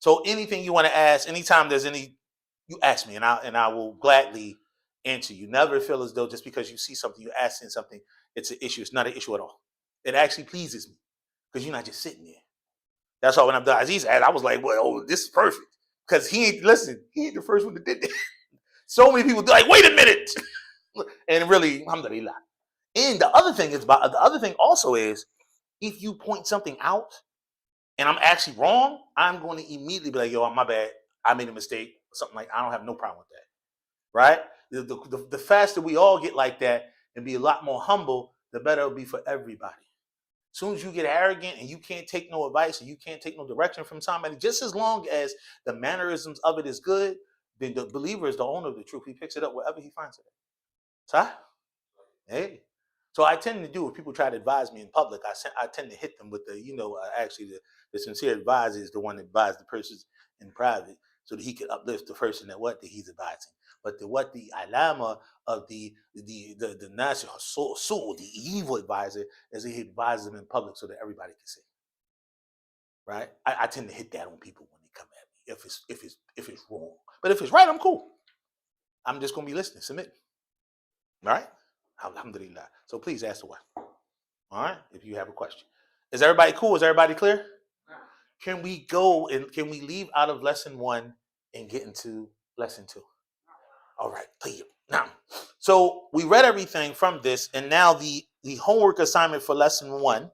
So anything you want to ask, anytime there's any, you ask me, and I will gladly answer you. Never feel as though just because you see something, you're asking something, it's an issue. It's not an issue at all. It actually pleases me because you're not just sitting there. That's why when Abdul Aziz asked, I was like, well, this is perfect. Because he ain't the first one that did that. So many people like, wait a minute. And really, alhamdulillah. And the other thing also is, if you point something out and I'm actually wrong, I'm going to immediately be like, yo, my bad. I made a mistake. Something like, I don't have no problem with that. Right? The faster we all get like that and be a lot more humble, the better it'll be for everybody. As soon as you get arrogant and you can't take no advice and you can't take no direction from somebody, just as long as the mannerisms of it is good, then the believer is the owner of the truth. He picks it up wherever he finds it. So, hey. So I tend to do, if people try to advise me in public, I tend to hit them with actually the sincere advisor is the one that advises the person in private so that he can uplift the person that he's advising. But the alama of the nasih so the evil advisor is that he advises them in public so that everybody can see. Right? I tend to hit that on people when they come at me if it's wrong. But if it's right, I'm cool. I'm just gonna be listening, submitting. All right? Alhamdulillah. So please ask the one. All right? If you have a question. Is everybody cool? Is everybody clear? Can we leave out of lesson 1 and get into lesson 2? All right. Now, so we read everything from this, and now the homework assignment for lesson 1,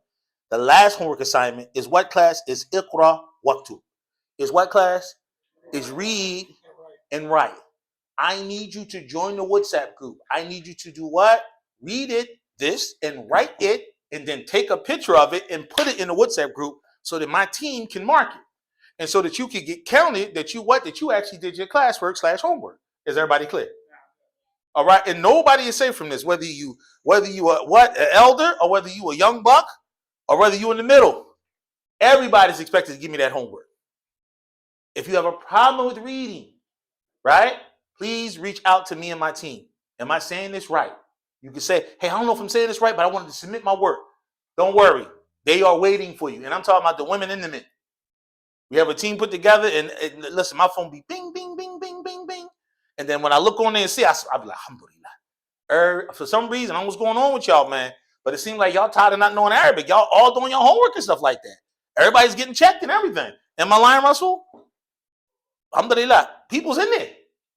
the last homework assignment is what class? Is Iqra Waktub. Is what class? Is read and write. I need you to join the WhatsApp group. I need you to do what? Read this, and write it, and then take a picture of it and put it in the WhatsApp group so that my team can mark it. And so that you can get counted that you actually did your classwork / homework. Is everybody clear? All right. And nobody is safe from this, whether you are an elder, or whether you a young buck, or whether you in the middle. Everybody's expected to give me that homework. If you have a problem with reading, right, please reach out to me and my team. Am I saying this right? You can say, hey, I don't know if I'm saying this right, but I wanted to submit my work. Don't worry. They are waiting for you. And I'm talking about the women and the men. We have a team put together, and listen, my phone be bing, bing, bing, bing, bing, bing. And then when I look on there and see, I'll be like, alhamdulillah. For some reason, I don't know what's going on with y'all, man. But it seems like y'all tired of not knowing Arabic. Y'all all doing your homework and stuff like that. Everybody's getting checked and everything. Am I lying, Russell? Alhamdulillah. People's in there.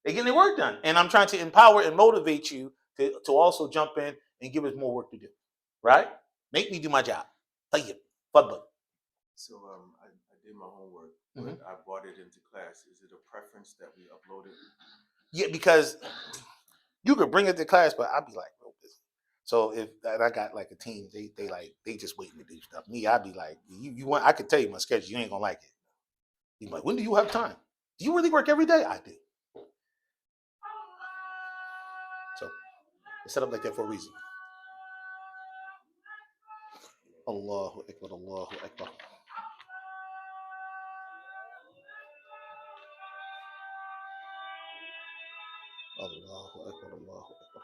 They're getting their work done. And I'm trying to empower and motivate you to also jump in and give us more work to do. Right? Make me do my job. Tayyib. Fadl. So I did my homework, but I brought it into class. Is it a preference that we upload it? Yeah, because you could bring it to class, but I'd be like, real busy. So if I got like a team, they just waiting to do stuff. Me, I'd be like, you want? I could tell you my schedule. You ain't gonna like it. You're like, when do you have time? Do you really work every day? I do. It's set up like that for a reason. Allahu Akbar, Allahu Akbar. Allahu Akbar, Allahu Akbar.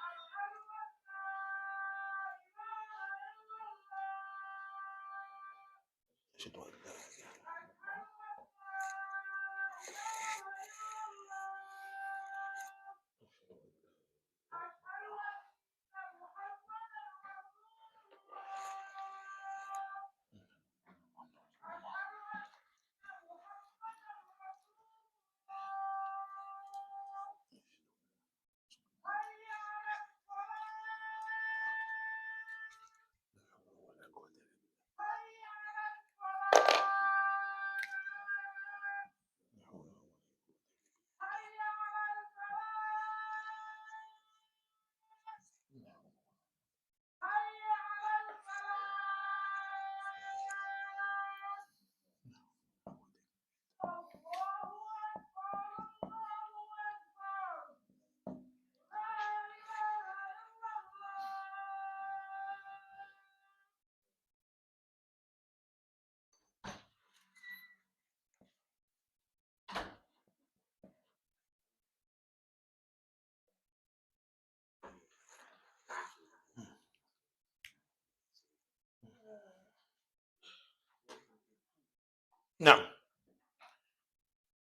Now,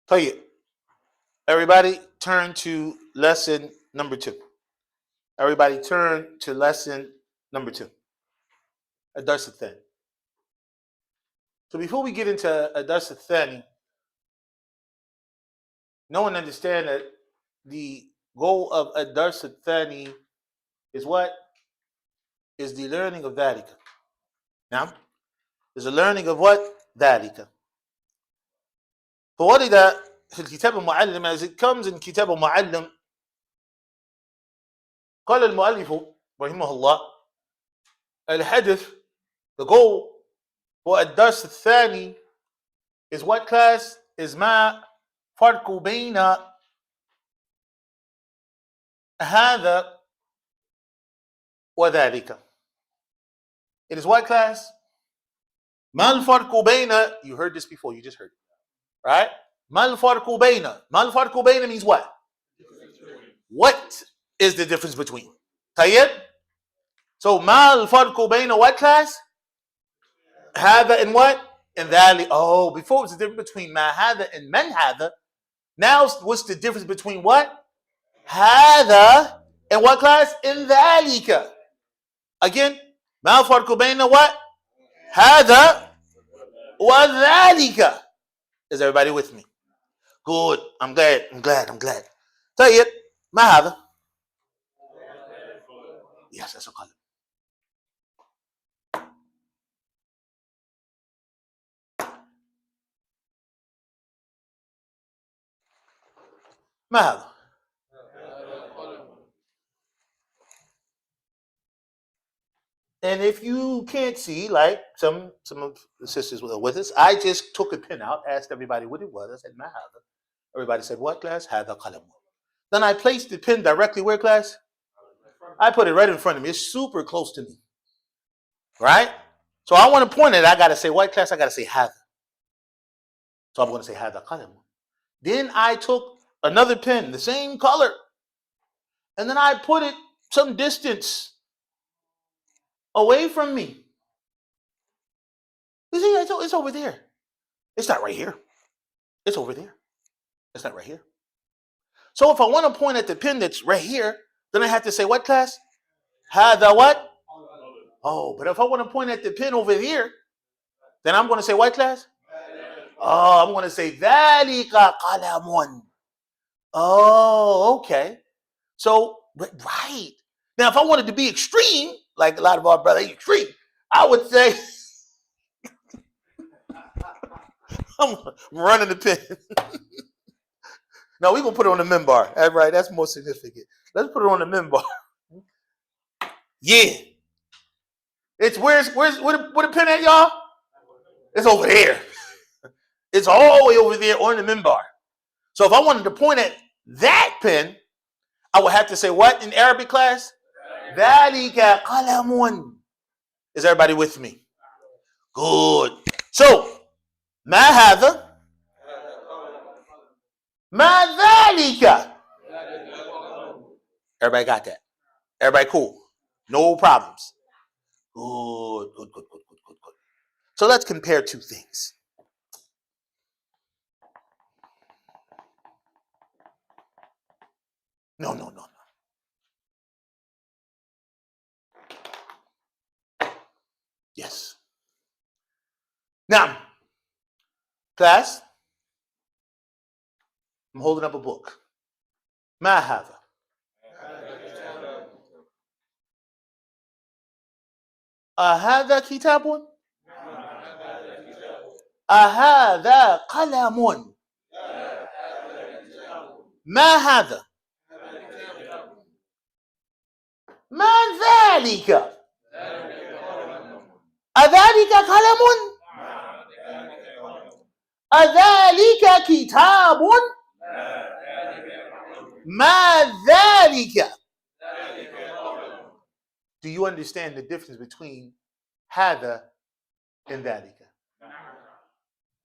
طيب. Everybody turn to lesson number 2. Everybody turn to lesson number 2. الدرس الثاني. So before we get into الدرس الثاني, know and understand that the goal of الدرس الثاني is what? Is the learning of ذلك. Now, is the learning of what? ذلك. فورد في الكتاب المعلم, as it comes in كتاب المعلم, قال المؤلف رحمه الله, الهدف, the goal for الدرس الثاني is what class? Is ما فرق بين هذا وذلك. It is what class? ما الفرق بين, you heard this before, you just heard it, right? ما الفرق بين, ما الفرق بين means what? What is the difference between? طيب? So ما الفرق بين what class? هذا and what? And ذلك. Oh, before it was the difference between ما هذا and من هذا. Now what's the difference between what? هذا and what class? And ذلك. Again, ما الفرق بين what? هذا وذلك. Is everybody with me? Good. I'm glad. طيب, ما هذا? Yes, that's a color. ما هذا؟ And if you can't see, like some of the sisters were with us, I just took a pen out, asked everybody what it was. I said, ما هذا? Everybody said, what class? هذا قلم. Then I placed the pen directly where class? I put it right in front of me. It's super close to me. Right? So I want to point it. I got to say, what class? I got to say هذا. So I'm going to say هذا قلم. Then I took another pen, the same color, and then I put it some distance away from me. You see, it's over there. It's not right here. It's over there. It's not right here. So if I want to point at the pen that's right here, then I have to say what class? هذا what? Oh, but if I want to point at the pen over here, then I'm going to say what class? Oh, I'm going to say ذلك قلم. Oh, okay. So, right. Now, if I wanted to be extreme, like a lot of our brothers, extreme, I would say, I'm running the pen. No, we're going to put it on the minbar. That's right. That's more significant. Let's put it on the minbar. Yeah. It's where the pen at, y'all? It's over there. It's all the way over there on the minbar. So if I wanted to point at that pen, I would have to say what in Arabic class? ذلك قلم. Is everybody with me? Good. So, ما هذا؟ ما ذلك? Everybody got that? Everybody cool? No problems. Good, good, good, good, good, good, good. So let's compare two things. No. Yes. Now, class, I'm holding up a book. ما هذا؟ أهذا كتاب؟ أهذا قلم؟ ما هذا؟ ما ذلك؟ أذلك قلم؟ أذلك كتاب؟ ما ذلك? Do you understand the difference between هذا and ذلك?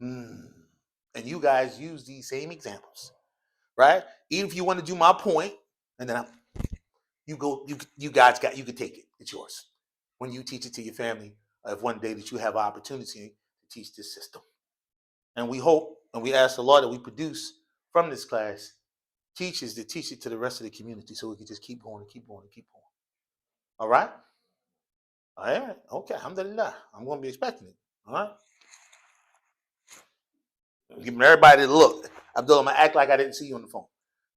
And you guys use these same examples, right? Even if you want to do my point, and then you guys you can take it. It's yours. When you teach it to your family, if one day that you have an opportunity to teach this system. And we hope and we ask the Lord that we produce from this class teachers that teach it to the rest of the community so we can just keep going and keep going and keep going. All right? All right. Okay. Alhamdulillah. I'm going to be expecting it. All right? Giving everybody the look. Abdullah, I'm going to act like I didn't see you on the phone.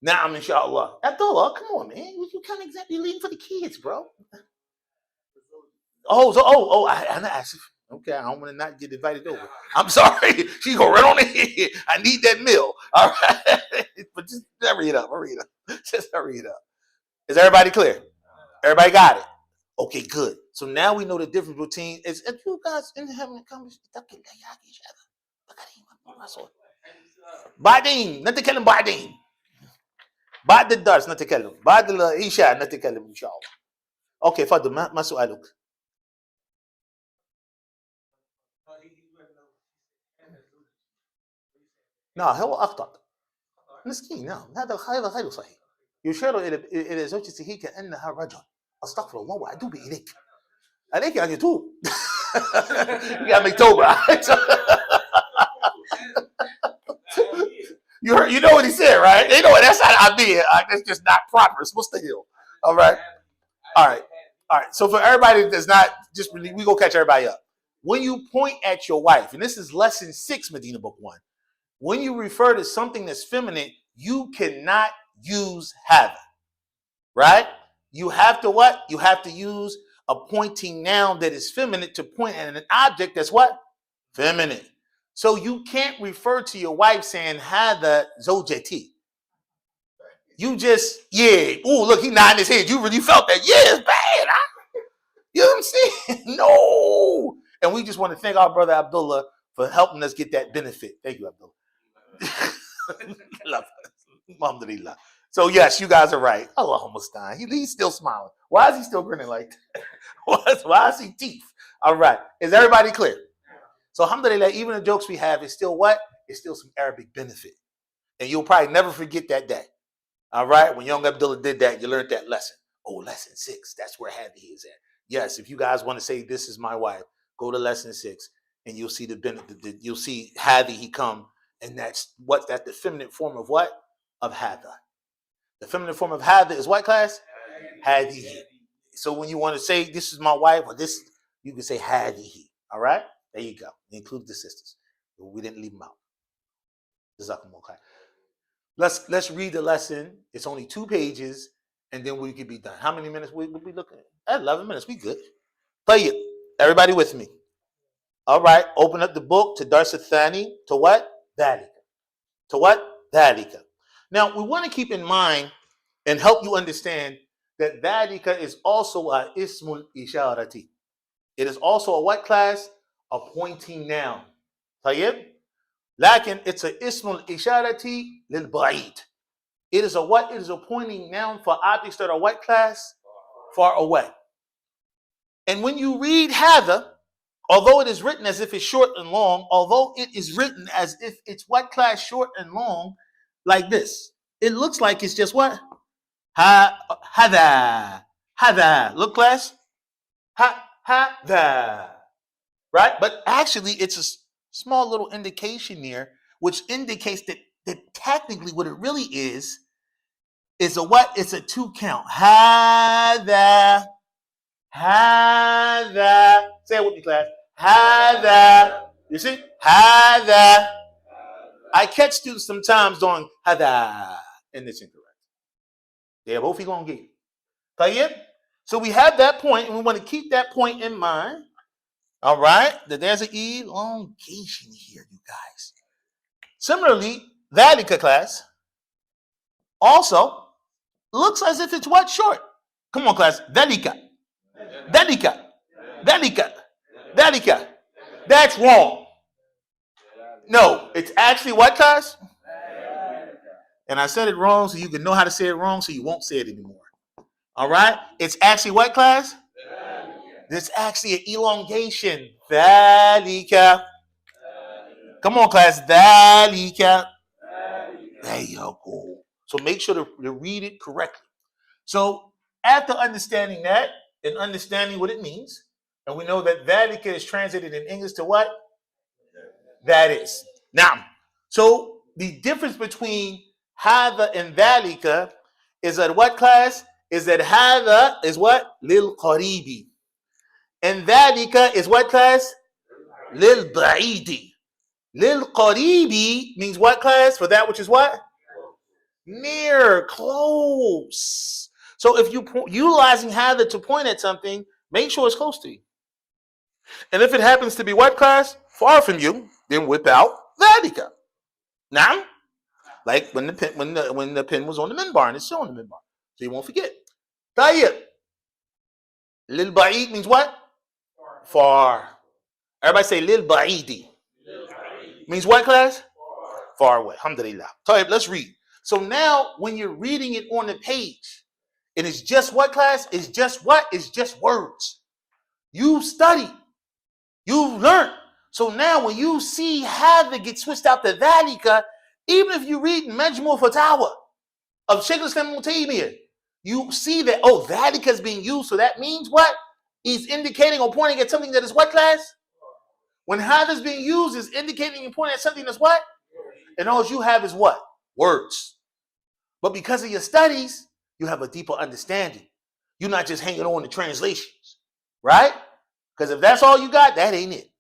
Now I'm inshallah. Abdullah, come on, man. You can't exactly leave for the kids, bro. I'm not asking. Okay, I don't want to not get invited over. I'm sorry. She go right on ahead. I need that meal. All right. But just hurry it up. Just hurry it up. Is everybody clear? Everybody got it? Okay, good. So now we know the difference between if you guys in having a conversation. بعدين نتكلم بعدين بعد الدرس نتكلم بعد العشاء نتكلم إن شاء الله. أوكي فضل ما سؤالك؟ نعم هو أخطأ مسكين. نعم هذا غير صحيح. يشير إلى زوجته كأنها رجل. أستغفر الله وأتوب إليك. عليك أن يتوب. يا مكتوبة. You know what he said, right? You know what? That's not I mean. That's just not proper. It's supposed to heal. All right. So for everybody that's not just we go catch everybody up. When you point at your wife, and this is lesson 6, Medina Book 1. When you refer to something that's feminine, you cannot use have. Right? You have to what? You have to use a pointing noun that is feminine to point at an object that's what? Feminine. So you can't refer to your wife saying hada zojati. You just, oh, look, he nodding his head. You really felt that. Yeah, it's bad. You know what I'm saying? No. And we just want to thank our brother Abdullah for helping us get that benefit. Thank you, Abdullah. Alhamdulillah. So yes, you guys are right. Allahumma stain. He's still smiling. Why is he still grinning like that? Why is he teeth? All right. Is everybody clear? So alhamdulillah, even the jokes we have is still what? It's still some Arabic benefit. And you'll probably never forget that day. All right? When young Abdullah did that, you learned that lesson. Oh, lesson 6. That's where Hadi is at. Yes, if you guys want to say this is my wife, go to lesson 6 and you'll see the benefit. You'll see Hadi he come. And that's the feminine form of what? Of Hada. The feminine form of Hada is what class? Hadi. So when you want to say this is my wife or this, you can say Hadi. All right? There you go. Include the sisters. We didn't leave them out. Let's read the lesson. It's only 2 pages, and then we could be done. How many minutes we'll be looking at? 11 minutes. We good. Play it. Everybody with me. All right. Open up the book to Dars al-Thani. To what? Dhalika. To what? Dhalika. Now, we want to keep in mind and help you understand that Dhalika is also a ismul isharati. It is also a what class? A pointing noun. طيب? Lakin it's a ismul isharati lil ba'id. It is a what? It is a pointing noun for objects that are what class? far away. And when you read hadha, although it is written as if it's short and long, although it is written as if it's what class short and long, like this, it looks like it's just what? Hadha. Hadha. Look, class. Hadha. Right? But actually, it's a small little indication here, which indicates that technically what it really is a what? It's a 2 count. Hadha. Hadha. Say it with me, class. Hadha. You see? Hadha. I catch students sometimes doing hadha, and it's incorrect. They are both elongated. So we have that point, and we want to keep that point in mind. All right? That there's an elongation here, you guys. Similarly, dhalika class also looks as if it's what? Short. Come on, class. Dhalika. Dhalika. Dhalika. Dhalika. That's wrong. No, it's actually what, class? And I said it wrong so you can know how to say it wrong so you won't say it anymore. All right? It's actually what, class? There's actually an elongation. Dhalika. Come on, class. Dhalika. There you go. So make sure to read it correctly. So after understanding that and understanding what it means, and we know that dhalika is translated in English to what? That is. Now, so the difference between hadha and dhalika is that what, class? Is that hadha is what? Lil qaribi. And dhalika is what, class? Lil ba'idi. Lil qaribi means what, class? For that which is what? Near, close. So if you utilizing hadha to point at something, make sure it's close to you. And if it happens to be what, class? Far from you, then whip out dhalika. Now, like when the pen was on the minbar and it's still on the minbar, so you won't forget. Tayyib. Lil ba'id means what? Far. Everybody say lil ba'idi. Means what, class? Far away. Alhamdulillah. Tayyib, let's read. So now when you're reading it on the page, and it's just what, class? It's just what? It's just words. You've studied. You've learned. So now when you see hadha get switched out to dhalika, even if you read Majmu' Fatawa of Shaykh al-Islam Ibn Taymiyyah, you see that, oh, dhalika is being used. So that means what? He's indicating or pointing at something that is what, class? When hadha is being used, is indicating and pointing at something that's what? And all you have is what? Words. But because of your studies, you have a deeper understanding. You're not just hanging on to translations, right? Because if that's all you got, that ain't it.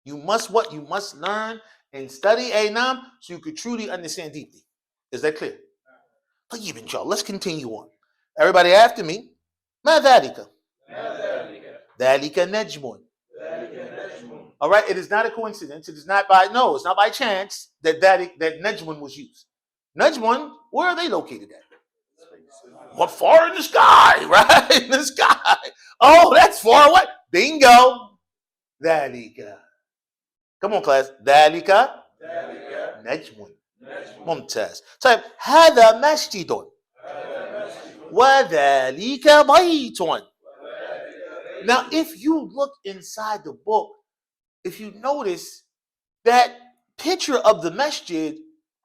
You must what? You must learn and study Ainam so you could truly understand deeply. Is that clear? Let's continue on. Everybody after me. Ma dhalika. Dhalika najmun. All right, it is not a coincidence. It is not it's not by chance that najmun was used. Najmun, where are they located at? What, far in the sky, right? In the sky. Oh, that's far away. Bingo. Dhalika. Come on, class. Dhalika. Najmun. Mumtaz. Type, هذا مسجد. وذلك بيت. Now, if you look inside the book, if you notice that picture of the masjid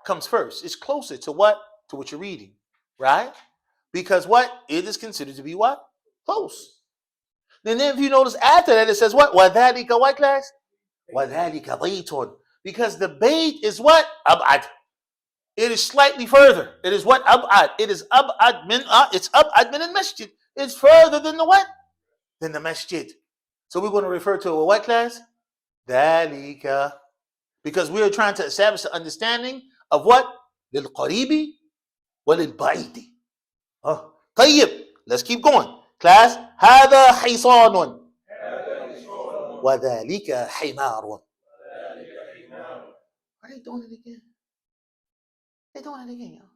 comes first. It's closer to what? To what you're reading, right? Because what? It is considered to be what? Close. Then if you notice after that, it says what? وَذَلِكَ what, class? وَذَلِكَ بَيْتٌ. Because the bait is what? Ab'ad. It is slightly further. It is what? Ab'ad. It is ab'ad min, it's ab'ad min al-masjid. It's further than the what? Than the masjid. So we're going to refer to a what, class? Dhalika. Because we are trying to establish the understanding of what? للقريب وللبعيد. طيب. Let's keep going. Class, هذا حصان وذلك حمار. Are they doing it again? They're doing it again, y'all.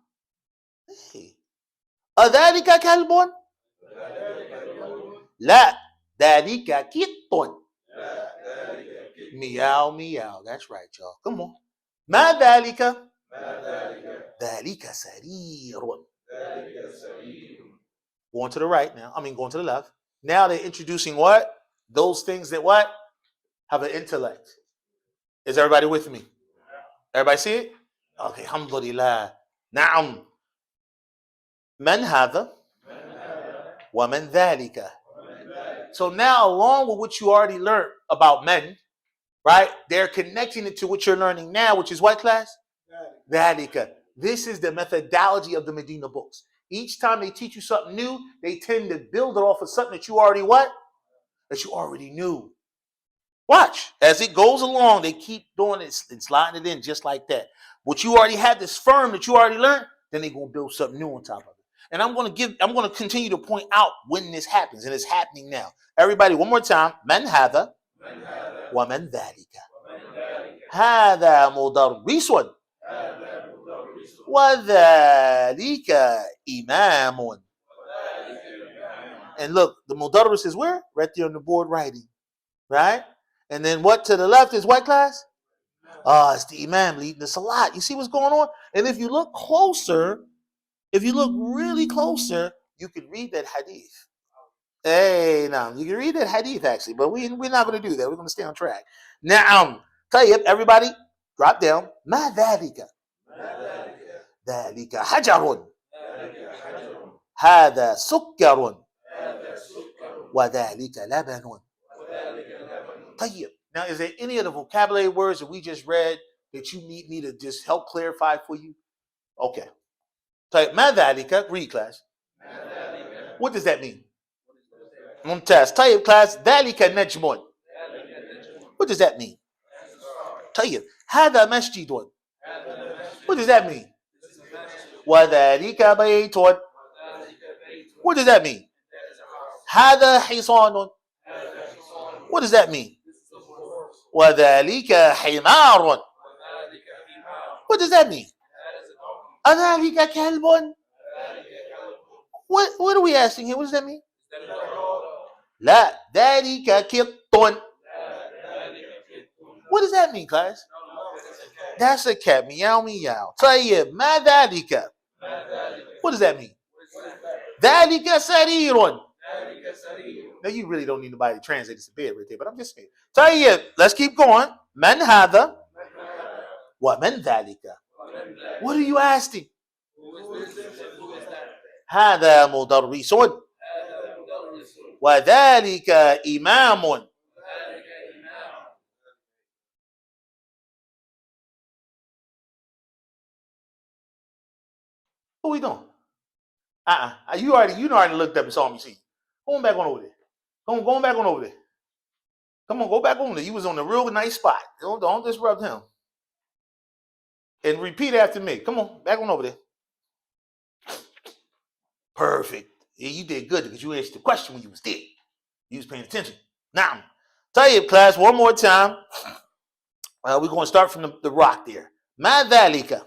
Hey. أذلك كلب؟ لا. ذلك كت. Meow, meow. That's right, y'all. Come on. ما ذلك؟ ذلك سرير. Going to the right now. I mean, going to the left. Now they're introducing what? Those things that what? Have an intellect. Is everybody with me? Everybody see it? Okay, alhamdulillah. Na'am. Man hadha wa man dhalika. So now, along with what you already learned about men, right? They're connecting it to what you're learning now, which is what class? Dhalika. This is the methodology of the Medina books. Each time they teach you something new, they tend to build it off of something that you already what? That you already knew. Watch. As it goes along, they keep doing it and sliding it in just like that. What you already have, this firm that you already learned, then they're going to build something new on top of it. And I'm going to continue to point out when this happens, and it's happening now. Everybody, one more time. Man hadha wa man dhalika. Hadha mudarrisun wa dhalika imamun. And look, the mudarris is where? Right there on the board writing. Right? And then what to the left is what class? It's the imam leading the salat. You see what's going on? And if you look closer, if you look really closer, you can read that hadith. Hey, now you can read that hadith actually, but we're not going to do that. We're going to stay on track. Now, tayyib, everybody, drop down. Ma dhalika. Dhalika hajarun. Hada sukkarun. Wa dhalika labanun. Tayyib. Now, is there any of the vocabulary words that we just read that you need me to just help clarify for you? Okay. Tayyib. Ma dhalika. Read, class. What does that mean? Mumtaz. Tayyib, class. Dhalika najmun. What does that mean? Tayyib. Hada masjidun. What does that mean? Wa dhalika baytun. What does that mean? Hada hisanun. What does that mean? Wa dhalika himarun. What does that mean? Adhalika kalbun. What are we asking here? What does that mean? La dhalika kittun. What does that mean, class? That's a cat. Meow meow. Tayyib. Ma dhalika. What does that mean? Dhalika sarirun. Now you really don't need nobody to translate this to bed right there, but I'm just saying. Tayyib. Let's keep going. Man hadha wa man dhalika. What are you asking? Hada mudarrisun wa dhalika imamun. What are we doing? You already looked up and saw me see. Going back on over there. Going back on over there. Come on, go back on there. You was on a real nice spot. Don't disrupt him. And repeat after me. Come on, back on over there. Perfect. Yeah, you did good because you asked the question when you was there. You was paying attention. Now, Tayyib, class, one more time. We're going to start from the rock there. Ma dhalika.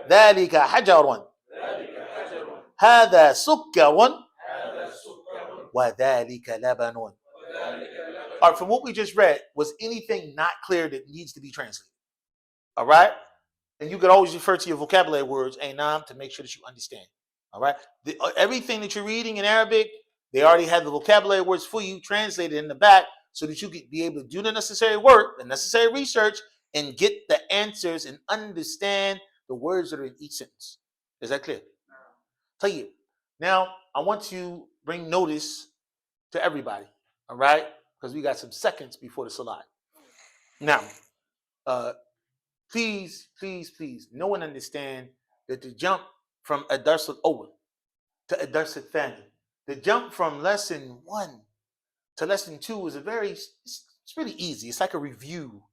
Dhalika hajarun. Hada sukkarun. Wa dhalika labanun. All right, from what we just read, was anything not clear that needs to be translated? All right? And you could always refer to your vocabulary words, ainam, to make sure that you understand. All right? Everything that you're reading in Arabic, they already have the vocabulary words for you translated in the back so that you could be able to do the necessary work, the necessary research, and get the answers and understand the words that are in each sentence. Is that clear? Tell you. Now, I want to bring notice to everybody, all right? Because we got some seconds before the salat. Now, please know and understand that the jump from Adars al-Awwal to Adars al-Thani, the jump from lesson 1 to lesson 2 is it's really easy. It's like a review.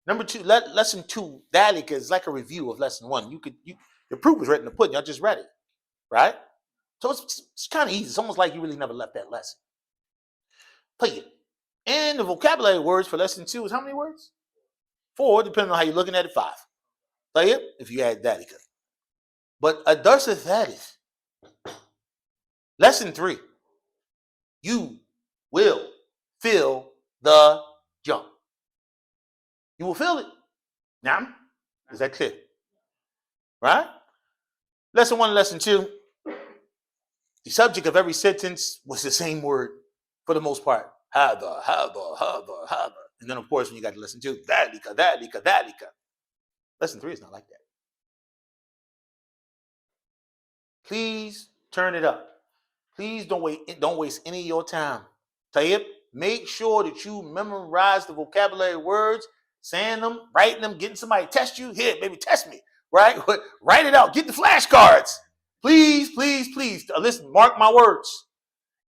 Number 2, lesson 2, Dhalika is like a review of lesson 1. The proof was right in the pudding. Y'all just read it, right? So it's kind of easy. It's almost like you really never left that lesson. Play it. And the vocabulary words for lesson 2 is how many words? 4, depending on how you're looking at it, 5. Play it if you add Dhalika. But Adars al-Thalith, lesson 3, you will feel the jump. You will feel it. Now, is that clear? Right? Lesson 1 and lesson 2, The subject of every sentence was the same word for the most part. Hada, hada, hada, hada. And then, of course, when you got to listen to dhalika, dhalika, dhalika. Lesson 3 is not like that. Please turn it up. Please don't waste any of your time. Tayyip, make sure that you memorize the vocabulary words, saying them, writing them, getting somebody to test you. Here, baby, test me. Right? Write it out. Get the flashcards. Please, please, please. Listen, mark my words.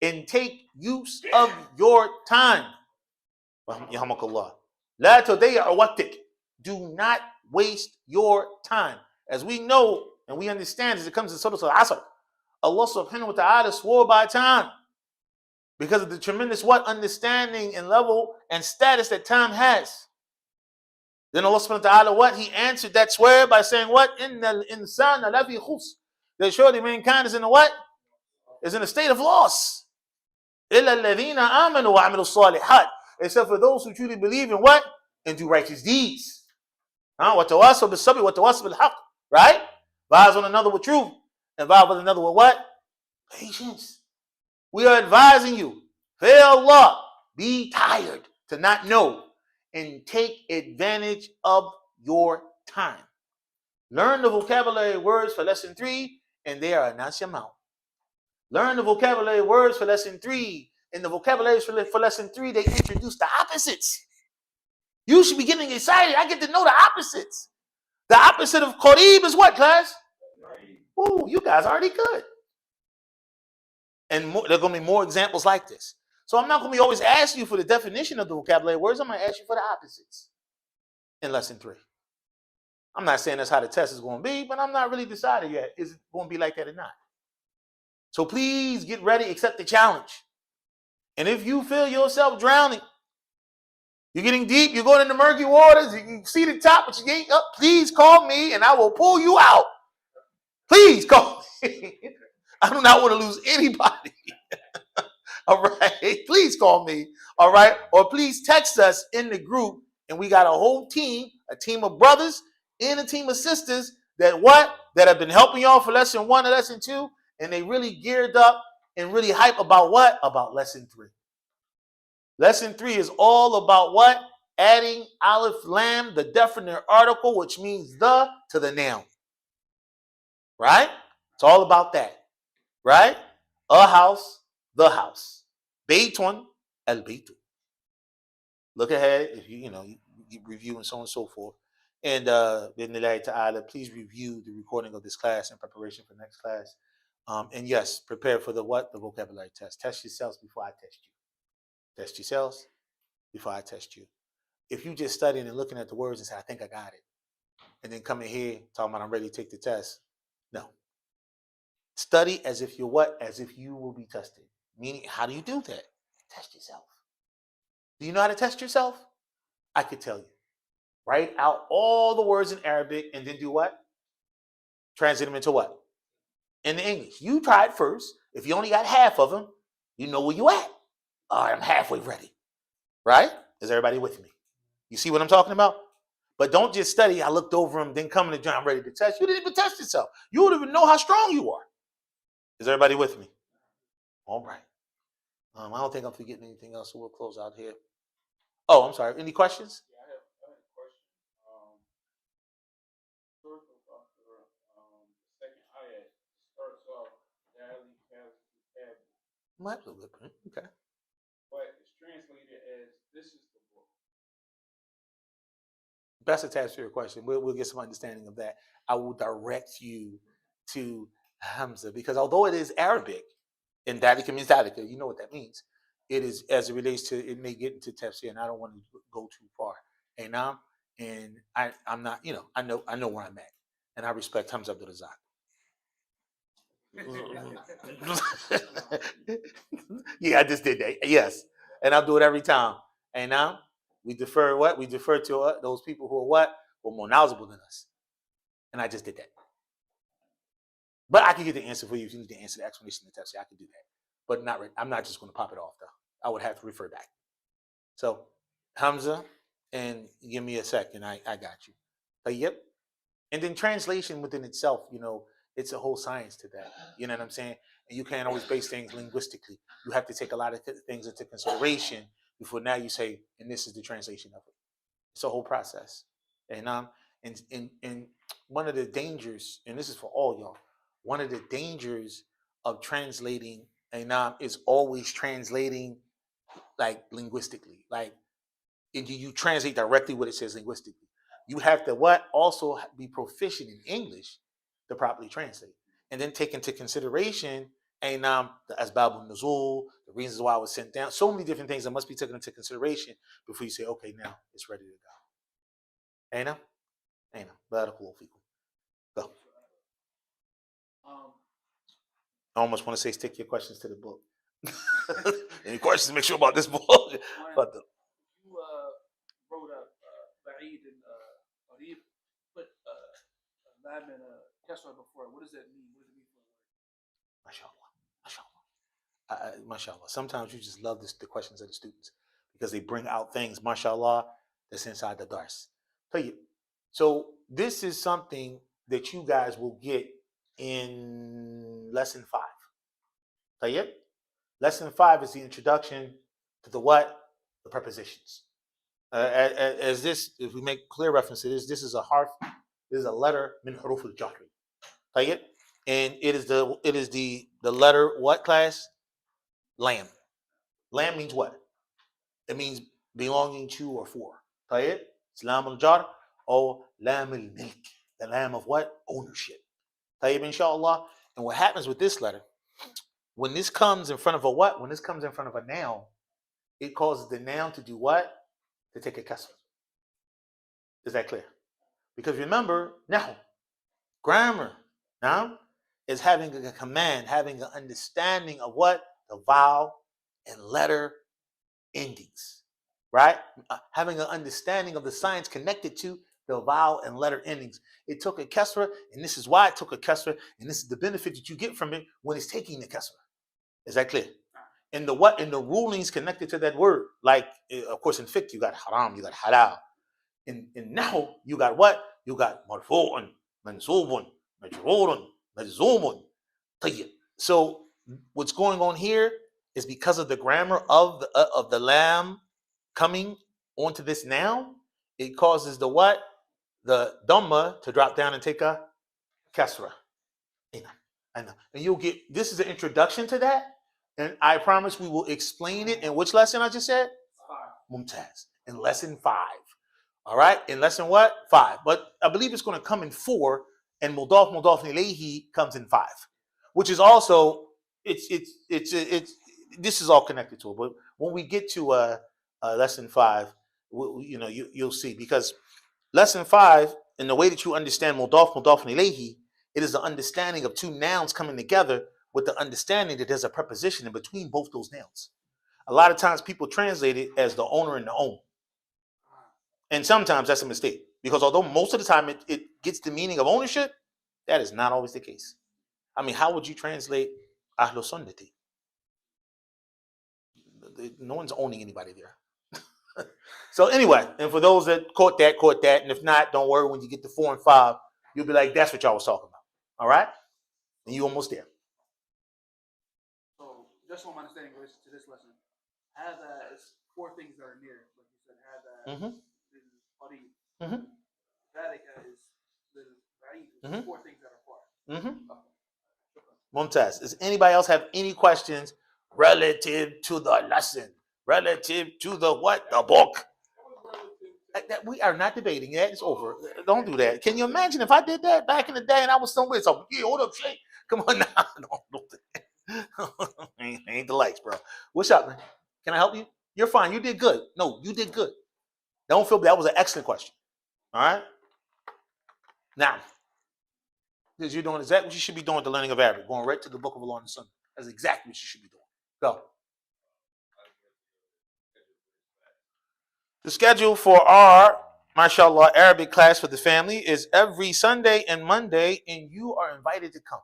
And take use of your time. La tudayya waqtik. Do not waste your time. As we know and we understand as it comes to Surah Al-Asr, Allah subhanahu wa ta'ala swore by time because of the tremendous understanding and level and status that time has. Then Allah subhanahu wa ta'ala He answered that swear by saying what? Innal insana lafi khus. That surely mankind is in a what? Is in a state of loss. Illa alladhina amanu wa amilu salihat. Except for those who truly believe in what? And do righteous deeds. Wa tawasaw bis sabr wa tawasaw bil haqq. Right? Advise one another with truth. Advise one another with what? Patience. We are advising you. Fear Allah. Be tired to not know and take advantage of your time. Learn the vocabulary words for lesson 3 and they are anasyamal. Learn the vocabulary words for lesson 3. In the vocabulary for lesson 3, they introduce the opposites. You should be getting excited. I get to know the opposites. The opposite of Qarib is what, class? Oh, you guys are already good. And there are going to be more examples like this. So I'm not going to be always asking you for the definition of the vocabulary words. I'm going to ask you for the opposites in lesson 3. I'm not saying that's how the test is going to be, but I'm not really decided yet. Is it going to be like that or not? So please get ready, accept the challenge. And if you feel yourself drowning, you're getting deep, you're going into murky waters, you see the top, but you ain't up, please call me and I will pull you out. Please call me. I do not want to lose anybody. All right. Please call me. All right. Or please text us in the group. And we got a whole team, a team of brothers and a team of sisters that have been helping y'all for lesson 1 and lesson 2. And they really geared up and really hype about what? About lesson 3. Lesson 3 is all about what? Adding alif lam, the definite article, which means the to the noun. Right? It's all about that. Right? A house, the house. Baytun, al baytu. Look ahead if you review and so on and so forth. And ta'ala, please review the recording of this class in preparation for next class. And yes, prepare for the vocabulary test. Test yourselves before I test you. Test yourselves before I test you. If you just studying and looking at the words and say, I think I got it, and then come in here talking about I'm ready to take the test. No. Study as if you're as if you will be tested. Meaning, how do you do that? Test yourself. Do you know how to test yourself? I could tell you. Write out all the words in Arabic and then do what? Translate them into what? Into English. You try it first. If you only got half of them, you know where you at. All right, I'm halfway ready. Right? Is everybody with me? You see what I'm talking about? But don't just study. I looked over them, then come in the joint, I'm ready to test. You didn't even test yourself. You wouldn't even know how strong you are. Is everybody with me? All right. I don't think I'm forgetting anything else, so we'll close out here. Oh, I'm sorry. Any questions? Yeah, I have a question. First of all, the second ayat starts off, Dali Kaz. Might be a little bit. Okay. But it's translated as, this is the book. Best attached to your question. We'll get some understanding of that. I will direct you to Hamza because although it is Arabic, and Dalika means Dalika, you know what that means. It is as it relates to it may get into tafsir, and I don't want to go too far. And I'm not, I know where I'm at, and I respect Hamza Abdul Razak. Yeah, I just did that. Yes, and I'll do it every time. And now we defer what? We defer to those people who are what? Who are more knowledgeable than us. And I just did that. But I can get the answer for you if you need to answer the explanation in the test. I can do that. But not. I'm not just going to pop it off, though. I would have to refer back. So, Hamza, and give me a second. I got you. Yep. And then translation within itself, It's a whole science to that. You know what I'm saying? And you can't always base things linguistically. You have to take a lot of things into consideration before now you say, and this is the translation of it. It's a whole process. And and one of the dangers, and this is for all y'all, one of the dangers of translating and is always translating like linguistically. Like you translate directly what it says linguistically. You have to what also be proficient in English to properly translate, and then take into consideration the asbab nuzul, the reasons why I was sent down. So many different things that must be taken into consideration before you say, okay, now it's ready to go. Ain't no, barakallahu fikum. Go. I almost want to say stick your questions to the book. Any questions? Make sure about this book. But you wrote up Ba'id and Qarib, put Lam and Kesra before. What does that mean? What does it mean for the word? MashaAllah. MashaAllah. Sometimes you just love the questions of the students because they bring out things, MashaAllah, that's inside the dars. So this is something that you guys will get in lesson 5. Tayyib? Lesson 5 is the introduction to the what? The prepositions. As this, if we make clear reference to this, this is a harf, this is a letter min huruf al-jahri. Tayyib? And it is the letter what class? Lam. Lam means what? It means belonging to or for. Tayyib? It's lam al-jar or lam al-milk. The lam of what? Ownership. Tayyib, inshallah. And what happens with this letter, when this comes in front of a what? When this comes in front of a noun, it causes the noun to do what? To take a kasr. Is that clear? Because remember, now, grammar now is having a command, having an understanding of what? The vowel and letter endings, right? Having an understanding of the science connected to the vowel and letter endings. It took a kasra, and this is why it took a kasra, and this is the benefit that you get from it when it's taking the kasra. Is that clear? And the what? And the rulings connected to that word, like of course in fiqh you got haram, you got halal. In nahu you got what? You got marfu'un, mansubun, majrurun, majzumun. Tayyib. So what's going on here is because of the grammar of the lam coming onto this noun, it causes the what? The dhamma to drop down and take a kasra. I know. And you'll get, this is an introduction to that. And I promise we will explain it in which lesson I just said? 5. Mumtaz. In lesson 5. All right? In lesson what? 5. But I believe it's going to come in 4. And mudaf ilayhi comes in 5. Which is also, it's this is all connected to it. But when we get to lesson 5, you'll see. Because lesson 5, in the way that you understand mudaf ilayhi, it is the understanding of two nouns coming together with the understanding that there's a preposition in between both those nouns. A lot of times people translate it as the owner and the own. And sometimes that's a mistake. Because although most of the time it gets the meaning of ownership, that is not always the case. I mean, how would you translate ahlu sunnati? No one's owning anybody there. So anyway, and for those that caught that. And if not, don't worry, when you get to 4 and 5, you'll be like, that's what y'all was talking about. All right? And you almost there. So, just so I'm understanding to this lesson, hada is 4 things that are near, like you said. Hada is qarib. Dhalika is ba'id. 4 things that are far. Mumtaz. Does anybody else have any questions relative to the lesson? Relative to the what? The book? We are not debating that. It's over. Don't do that. Can you imagine if I did that back in the day and I was somewhere? So, yeah, hold up, shake. Come on now. Don't do that. Ain't the lights, bro. What's up, man? Can I help you? You're fine. You did good. No, you did good. Don't feel bad. That was an excellent question. All right? Now, because you're doing exactly what you should be doing with the learning of Arabic, going right to the book of Allah and the Sunnah. That's exactly what you should be doing. Go. The schedule for our, mashallah, Arabic class for the family is every Sunday and Monday, and you are invited to come.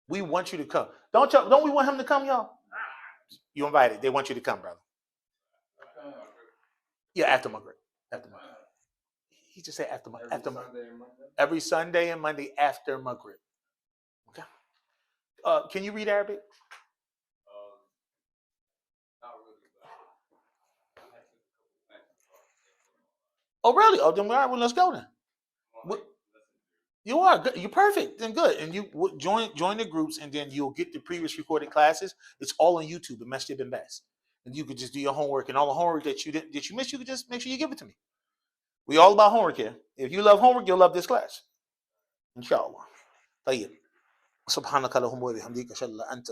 We want you to come. Don't we want him to come, y'all? You invited. They want you to come, brother. Yeah, after Maghrib. After Maghrib. He just said after Maghrib. Every Sunday and Monday after Maghrib. Can you read Arabic? Not really, but I had to a couple classes. Oh, really? Oh, then all right. Well, let's go then. You are good. You're perfect. Then good. And you join the groups, and then you'll get the previous recorded classes. It's all on YouTube. The Masjid and Best, and you could just do your homework, and all the homework that you missed, you could just make sure you give it to me. We all about homework here. If you love homework, you'll love this class. Inshallah. طيب. سبحانك اللهم وبحمدك اشهد ان لا اله الا انت